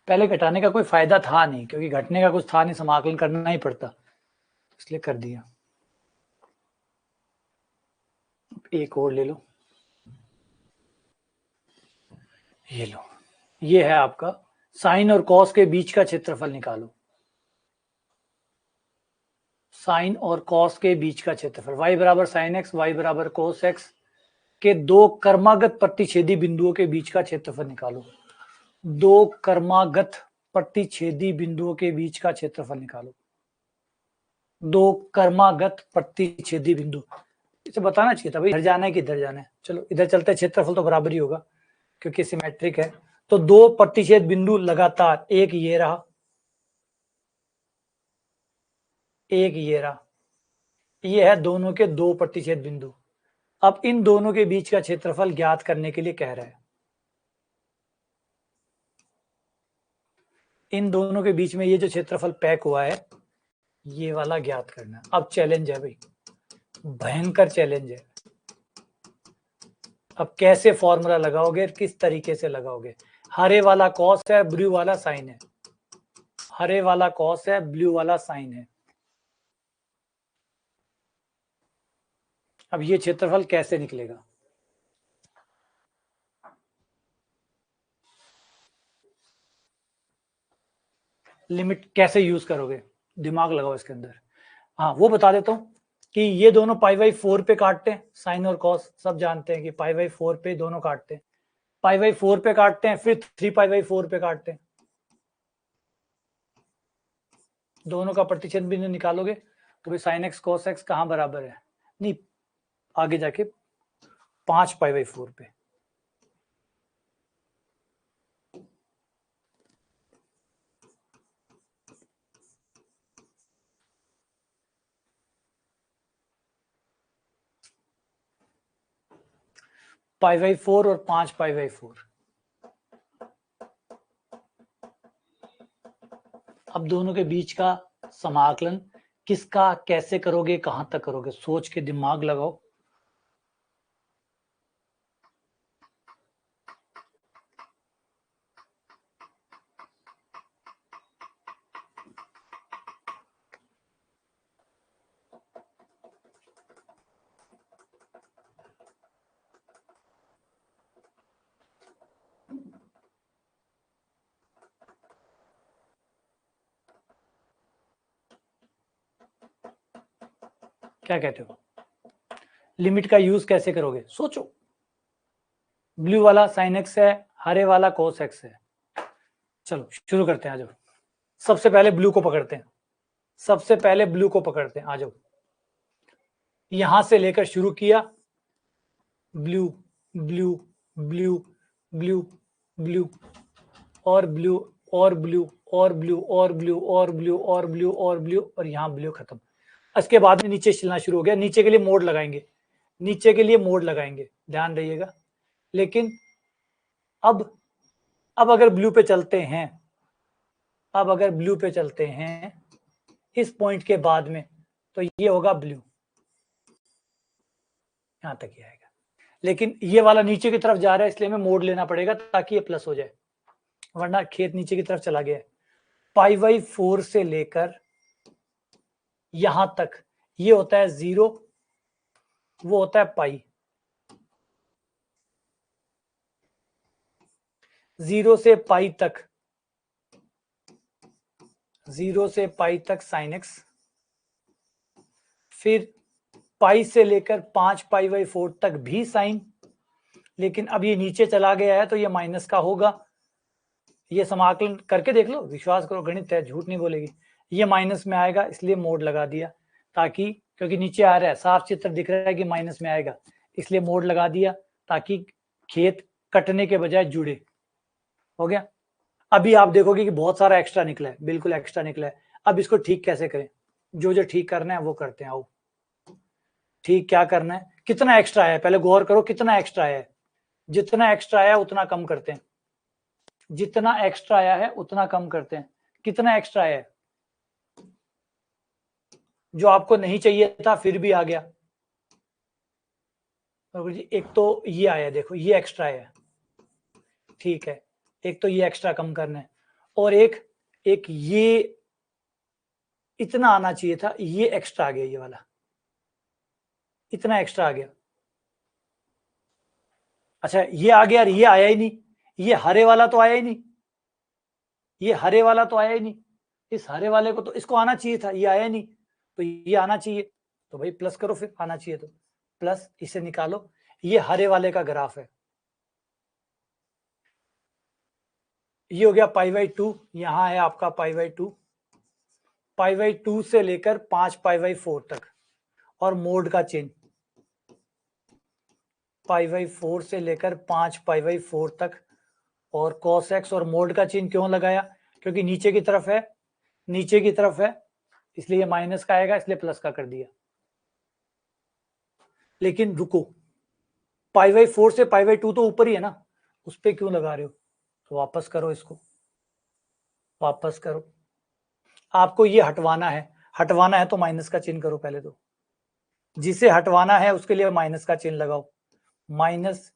पहले घटाने का कोई फायदा था नहीं, क्योंकि घटने का कुछ था नहीं, समाकलन करना ही पड़ता, इसलिए कर दिया। एक और ले लो, ये लो, ये है आपका साइन और कॉस के बीच का क्षेत्रफल निकालो। साइन और कॉस के बीच का क्षेत्रफल, y बराबर साइन एक्स, y बराबर कोस एक्स के दो कर्मागत प्रतिच्छेदी बिंदुओं के बीच का क्षेत्रफल निकालो। दो कर्मागत प्रतिच्छेदी बिंदुओं के बीच का क्षेत्रफल निकालो। दो कर्मागत प्रतिच्छेदी बिंदु, इसे बताना चाहिए था भाई, इधर जाना है कि इधर जाना है। चलो इधर चलते हैं, क्षेत्रफल तो बराबर ही होगा क्योंकि सिमेट्रिक है। तो दो प्रतिच्छेद बिंदु लगातार, एक ये रहा, एक ये रहा, ये है दोनों के दो प्रतिच्छेद बिंदु। अब इन दोनों के बीच का क्षेत्रफल ज्ञात करने के लिए कह रहा है। इन दोनों के बीच में ये जो क्षेत्रफल पैक हुआ है, ये वाला ज्ञात करना है। अब चैलेंज है भाई, भयंकर चैलेंज है। अब कैसे फॉर्मूला लगाओगे, किस तरीके से लगाओगे? हरे वाला कॉस है, ब्लू वाला साइन है। हरे वाला कॉस है, ब्लू वाला साइन है। अब ये क्षेत्रफल कैसे निकलेगा? लिमिट कैसे यूज करोगे, दिमाग लगाओ इसके अंदर। हाँ वो बता देता हूं कि ये दोनों π/4 पे काटते हैं, साइन और कॉस सब जानते हैं कि π/4 पे दोनों काटते हैं। π/4 पे काटते हैं, फिर 3π/4 पे काटते हैं। दोनों का प्रतिच्छेद बिंदु निकालोगे तो भाई साइन एक्स कॉस एक्स कहाँ बराबर है? नहीं, आगे जाके 5π/4 पे। π/4 और 5π/4। अब दोनों के बीच का समाकलन किसका कैसे करोगे, कहां तक करोगे, सोच के दिमाग लगाओ। क्या कहते हो? लिमिट का यूज कैसे करोगे, सोचो। ब्लू वाला साइन एक्स है, हरे वाला कोस एक्स है। चलो शुरू करते हैं, आ जाओ। सबसे पहले ब्लू को पकड़ते हैं, सबसे पहले ब्लू को पकड़ते हैं, आ जाओ। यहां से लेकर शुरू किया, blue blue blue blue blue और ब्लू और ब्लू और ब्लू और ब्लू और ब्लू और ब्लू और ब्लू और यहाँ ब्लू खत्म। इसके बाद में नीचे चलना शुरू हो गया। नीचे के लिए मोड लगाएंगे, नीचे के लिए मोड लगाएंगे, ध्यान रहिएगा। लेकिन अब अगर ब्लू पे चलते हैं, अब अगर ब्लू पे चलते हैं इस पॉइंट के बाद में, तो ये होगा ब्लू, यहां तक ही आएगा। लेकिन ये वाला नीचे की तरफ जा रहा है, इसलिए हमें मोड लेना पड़ेगा ताकि ये प्लस हो जाए, वरना खेत नीचे की तरफ चला गया है। π/4 से लेकर यहां तक ये होता है 0, वो होता है पाई। 0 से पाई तक, 0 से पाई तक sin x, फिर पाई से लेकर 5π/4 तक भी साइन। लेकिन अब ये नीचे चला गया है तो ये माइनस का होगा। ये समाकलन करके देख लो, विश्वास करो, गणित है, झूठ नहीं बोलेगी। ये माइनस में आएगा, इसलिए मोड लगा दिया, ताकि क्योंकि नीचे आ रहा है, साफ चित्र दिख रहा है कि माइनस में आएगा, इसलिए मोड लगा दिया ताकि खेत कटने के बजाय जुड़े। हो गया। अभी आप देखोगे कि बहुत सारा एक्स्ट्रा निकला है, बिल्कुल एक्स्ट्रा निकला है। अब इसको ठीक कैसे करें? जो जो ठीक करना है वो करते हैं। आओ, ठीक क्या करना है? कितना एक्स्ट्रा है पहले गौर करो, कितना एक्स्ट्रा है। जितना एक्स्ट्रा आया उतना कम करते हैं, जितना एक्स्ट्रा आया है उतना कम करते हैं। कितना एक्स्ट्रा है? जो आपको नहीं चाहिए था फिर भी आ गया। जी एक तो ये आया, देखो ये एक्स्ट्रा है, ठीक है। एक तो ये एक्स्ट्रा कम करना है, और एक ये इतना आना चाहिए था, ये एक्स्ट्रा आ गया, ये वाला इतना एक्स्ट्रा आ गया। अच्छा ये आ गया और ये आया ही नहीं, ये हरे वाला तो आया ही नहीं, ये हरे वाला तो आया ही नहीं। इस हरे वाले को तो इसको आना चाहिए था, ये आया नहीं, तो ये आना चाहिए, तो भाई प्लस करो, फिर आना चाहिए तो प्लस, इसे निकालो। ये हरे वाले का ग्राफ है, ये हो गया π/2, यहां है आपका π/2, π/2 से लेकर 5π/4 तक, और मोड का चिन्ह π/4 से लेकर 5π/4 तक, और cos x, और मोड का चिन्ह क्यों लगाया? क्योंकि नीचे की तरफ है, नीचे की तरफ है, इसलिए माइनस का आएगा, इसलिए प्लस का कर दिया। लेकिन रुको, π/4 से π/2 तो ऊपर ही है ना, उस पर क्यों लगा रहे हो? तो वापस करो, इसको वापस करो। आपको ये हटवाना है तो माइनस का चिन्ह करो पहले तो। जिसे हटवाना है उसके लिए माइनस का चिन्ह लगाओ। माइनस,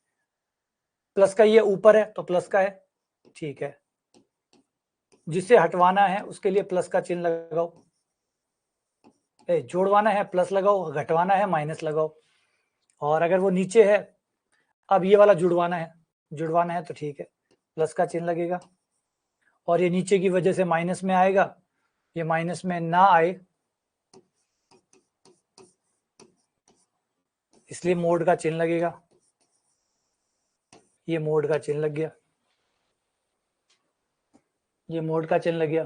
प्लस का ये ऊपर है तो प्लस का है, ठीक है। जिसे हटवाना है उसके लिए प्लस का चिन्ह लगाओ। जोड़वाना है प्लस लगाओ, घटवाना है माइनस लगाओ। और अगर वो नीचे है, अब ये वाला जुड़वाना है तो ठीक है, प्लस का चिन्ह लगेगा। और ये नीचे की वजह से माइनस में आएगा, ये माइनस में ना आए इसलिए मोड का चिन्ह लगेगा। ये मोड का चिन्ह लग गया, ये मोड का चिन्ह लग गया।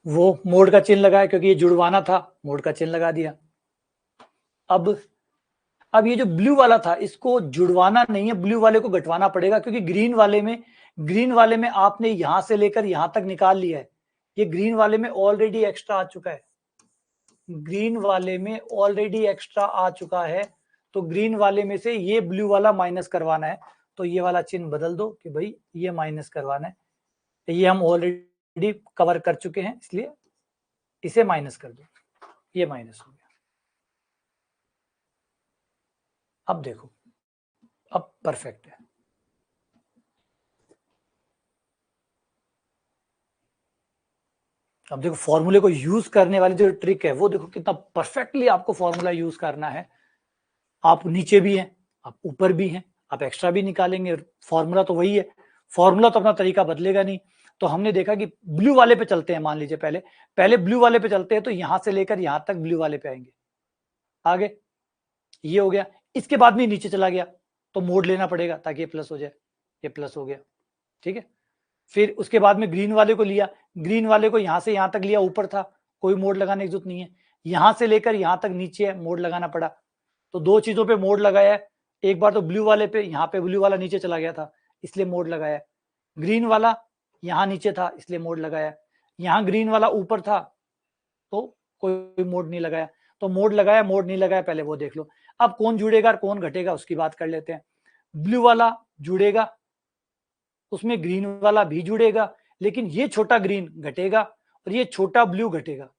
वो मोड का चिन्ह लगाया क्योंकि ये जुड़वाना था, मोड का चिन्ह लगा दिया। अब ये जो ब्लू वाला था इसको जुड़वाना नहीं है, ब्लू वाले को घटवाना पड़ेगा, क्योंकि ग्रीन वाले में आपने यहां से लेकर यहां तक निकाल लिया है। ये ग्रीन वाले में ऑलरेडी एक्स्ट्रा आ चुका है, ग्रीन वाले में ऑलरेडी एक्स्ट्रा आ चुका है। तो ग्रीन वाले में से ये ब्लू वाला माइनस करवाना है, तो ये वाला चिन्ह बदल दो कि भाई ये माइनस करवाना है। ये हम ऑलरेडी कवर कर चुके हैं, इसलिए इसे माइनस कर दो, ये माइनस हो गया। अब देखो, अब परफेक्ट है। अब देखो फॉर्मूले को यूज करने वाली जो ट्रिक है वो देखो कितना परफेक्टली आपको फॉर्मूला यूज करना है। आप नीचे भी हैं, आप ऊपर भी हैं, आप एक्स्ट्रा भी निकालेंगे, फॉर्मूला तो वही है, फॉर्मूला तो अपना तरीका बदलेगा नहीं। तो हमने देखा कि ब्लू वाले पे चलते हैं, मान लीजिए पहले ब्लू वाले पे चलते हैं, तो यहां से लेकर यहां तक ब्लू वाले पे आएंगे। आगे ये हो गया, इसके बाद में नीचे चला गया तो मोड लेना पड़ेगा ताकि ये प्लस हो जाए, ये प्लस हो गया, ठीक है। फिर उसके बाद में ग्रीन वाले को लिया, ग्रीन वाले को यहां से यहां तक लिया, ऊपर था, कोई मोड लगाने की जरूरत नहीं है। यहां से लेकर यहां तक नीचे है, मोड लगाना पड़ा। तो दो चीजों पे मोड लगाया है, एक बार तो ब्लू वाले पे, यहाँ पे ब्लू वाला नीचे चला गया था इसलिए मोड लगाया, ग्रीन वाला यहाँ नीचे था इसलिए मोड लगाया, यहाँ ग्रीन वाला ऊपर था तो कोई मोड नहीं लगाया। तो मोड लगाया मोड नहीं लगाया पहले वो देख लो। अब कौन जुड़ेगा और कौन घटेगा उसकी बात कर लेते हैं। ब्लू वाला जुड़ेगा, उसमें ग्रीन वाला भी जुड़ेगा, लेकिन ये छोटा ग्रीन घटेगा और ये छोटा ब्लू घटेगा,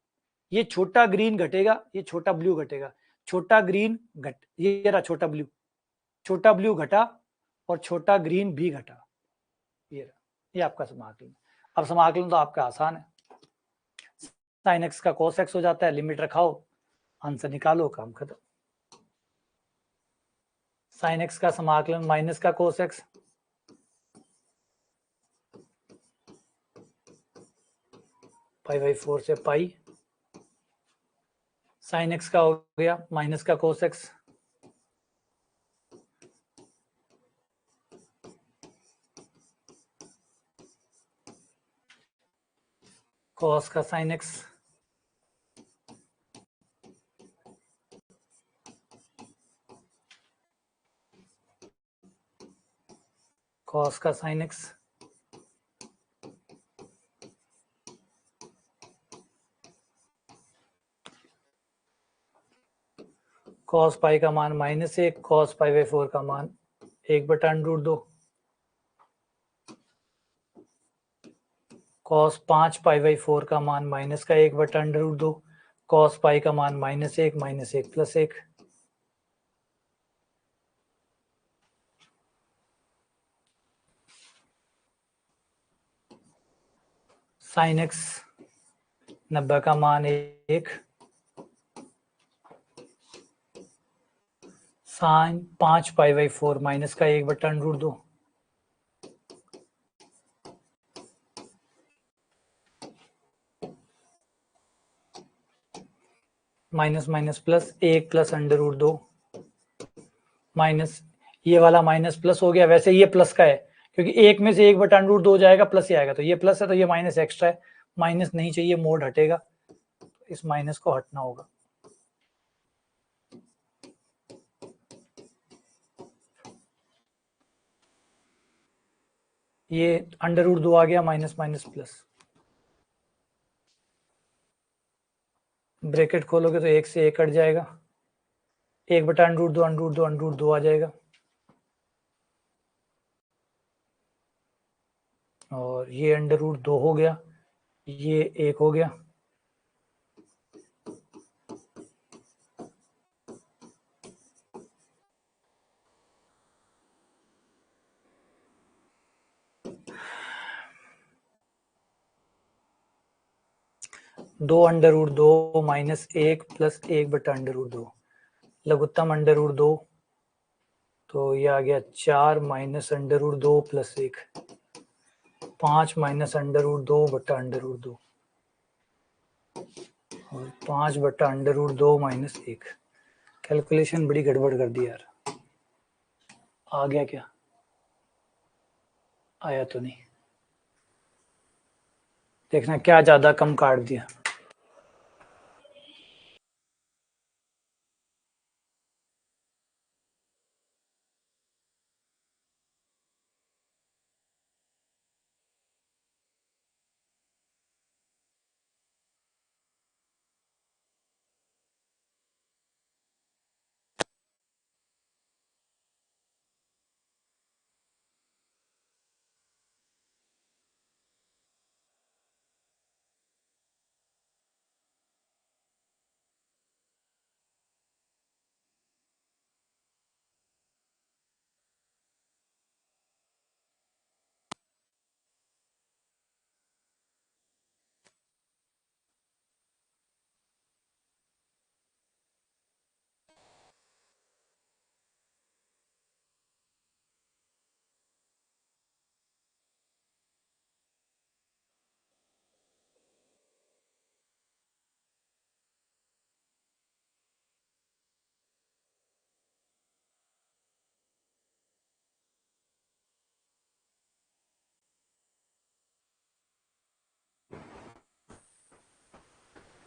ये छोटा ग्रीन घटेगा, ये छोटा ब्लू घटेगा, छोटा ग्रीन घट, ये रहा छोटा ब्लू घटा और छोटा ग्रीन भी घटा, ये आपका समाकलन। अब समाकलन तो आपका आसान है, साइन एक्स का कोस एक्स हो जाता है, लिमिट रखाओ, आंसर निकालो, काम खत्म। साइन एक्स का समाकलन माइनस का कोस एक्स, पाई बाई 4 से पाई, साइन एक्स का हो गया माइनस का कोस एक्स, कॉस का साइन एक्स, कॉस का साइन एक्स, कॉस पाई का मान -1, कॉस पाई बाई 4 का मान 1/√2, कॉस 5 पाई बाई 4 का मान -1/√2, कॉस पाई का मान -1 -1 + 1, साइन एक्स 90 का मान 1, साइन 5 पाई बाई 4 माइनस का 1/√2, माइनस माइनस प्लस 1 + √2, माइनस ये वाला माइनस प्लस हो गया, वैसे ये प्लस का है क्योंकि 1 में से 1/√2 हो जाएगा, प्लस ही आएगा, तो ये प्लस है तो ये माइनस एक्स्ट्रा है, माइनस नहीं चाहिए, मोड हटेगा, इस माइनस को हटना होगा। ये √2 आ गया, माइनस माइनस प्लस, ब्रैकेट खोलोगे तो 1 से 1 कट जाएगा, 1/√2 आ जाएगा, और ये √2 हो गया, ये 1 हो गया, दो √2 माइनस 1 प्लस 1/√2, लघुत्तम √2, तो ये आ गया 4 माइनस √2 प्लस 1, 5 माइनस √2/√2, और 5/√2 माइनस 1। कैलकुलेशन बड़ी गड़बड़ कर दी यार, आ गया क्या? आया तो नहीं, देखना क्या ज्यादा कम काट दिया।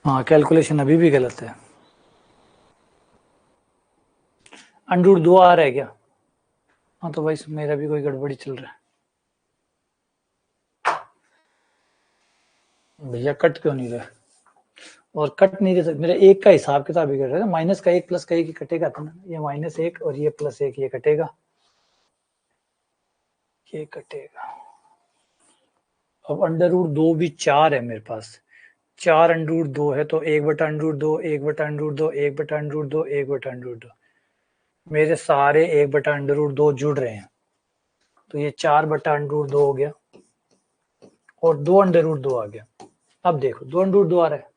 हाँ, कैलकुलेशन अभी भी गलत है। √2 आ रहा है क्या? हाँ तो भाई मेरा भी कोई गड़बड़ी चल रहा है भैया, कट क्यों नहीं रहा? और कट नहीं दे सकते, मेरा एक का हिसाब किताब ही कर रहा है, माइनस का एक प्लस का एक ही कटेगा था ना, ये माइनस एक और ये प्लस एक, ये कटेगा, ये कटेगा। अब अंडर रूट 2 भी 4 है मेरे पास, 4 अंडर रूट 2 है, तो 1/√2, 1/√2, 1/√2, 1/√2, मेरे सारे 1/√2 जुड़ रहे हैं, तो ये 4/√2 हो गया और 2 अंडर रूट 2 आ गया। अब देखो 2 अंडर रूट 2 आ रहा है,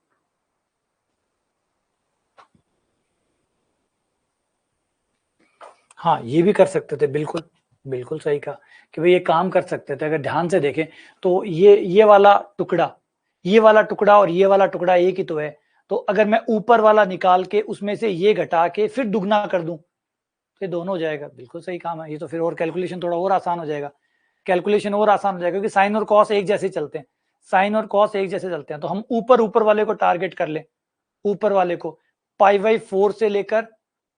हाँ ये भी कर सकते थे, बिल्कुल बिल्कुल सही कहा कि भाई ये काम कर सकते थे। अगर ध्यान से देखें तो ये वाला टुकड़ा, ये वाला टुकड़ा और ये वाला टुकड़ा एक ही तो है, तो अगर मैं ऊपर वाला निकाल के उसमें से ये घटा के फिर दुगना कर दूं तो ये दोनों हो जाएगा, बिल्कुल सही काम है ये तो, फिर और कैलकुलेशन थोड़ा और आसान हो जाएगा, कैलकुलेशन और आसान हो जाएगा, क्योंकि साइन और कॉस एक जैसे चलते हैं, साइन और कॉस एक जैसे चलते हैं, तो हम ऊपर वाले को टारगेट कर ले, ऊपर वाले को π/4 से लेकर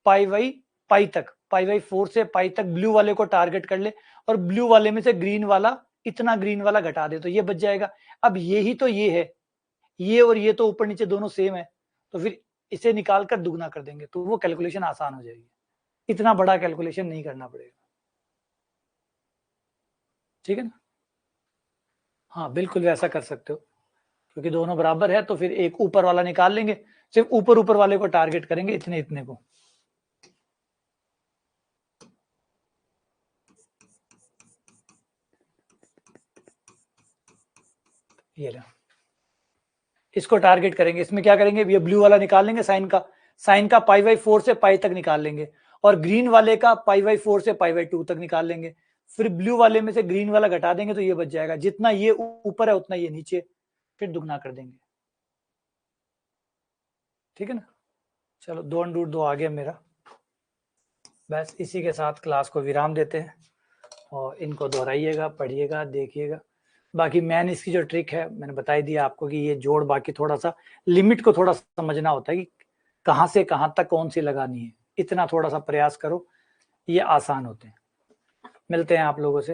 π/π तक, π/4 से पाई तक ब्लू वाले को टारगेट कर ले, और ब्लू वाले में से ग्रीन वाला, इतना ग्रीन वाला घटा दे तो ये बच जाएगा। अब ये ही तो ये है, ये और ये तो ऊपर नीचे दोनों सेम है, तो फिर इसे निकाल कर दुगना कर देंगे तो वो कैलकुलेशन आसान हो जाएगी, इतना बड़ा कैलकुलेशन नहीं करना पड़ेगा, ठीक है ना? हाँ बिल्कुल वैसा कर सकते हो, क्योंकि दोनों बराबर है तो फिर एक ऊपर वाला निकाल लेंगे, सिर्फ ऊपर वाले को टारगेट करेंगे, इतने इतने को। ये रहा, इसको टारगेट करेंगे, इसमें क्या करेंगे, ये ब्लू वाला निकाल लेंगे, साइन का π/4 से पाई तक निकाल लेंगे, और ग्रीन वाले का π/4 से π/2 तक निकाल लेंगे, फिर ब्लू वाले में से ग्रीन वाला घटा देंगे तो ये बच जाएगा, जितना ये ऊपर है उतना ये नीचे, फिर दुगना कर देंगे, ठीक है ना? चलो 2 अंडर रूट 2 आ गया मेरा, बस इसी के साथ क्लास को विराम देते हैं, और इनको दोहराइएगा, पढ़िएगा, देखिएगा। बाकी मैन इसकी जो ट्रिक है मैंने बताई दिया आपको कि ये जोड़, बाकी थोड़ा सा लिमिट को थोड़ा समझना होता है कि कहाँ से कहाँ तक कौन सी लगानी है, इतना थोड़ा सा प्रयास करो, ये आसान होते हैं। मिलते हैं आप लोगों से।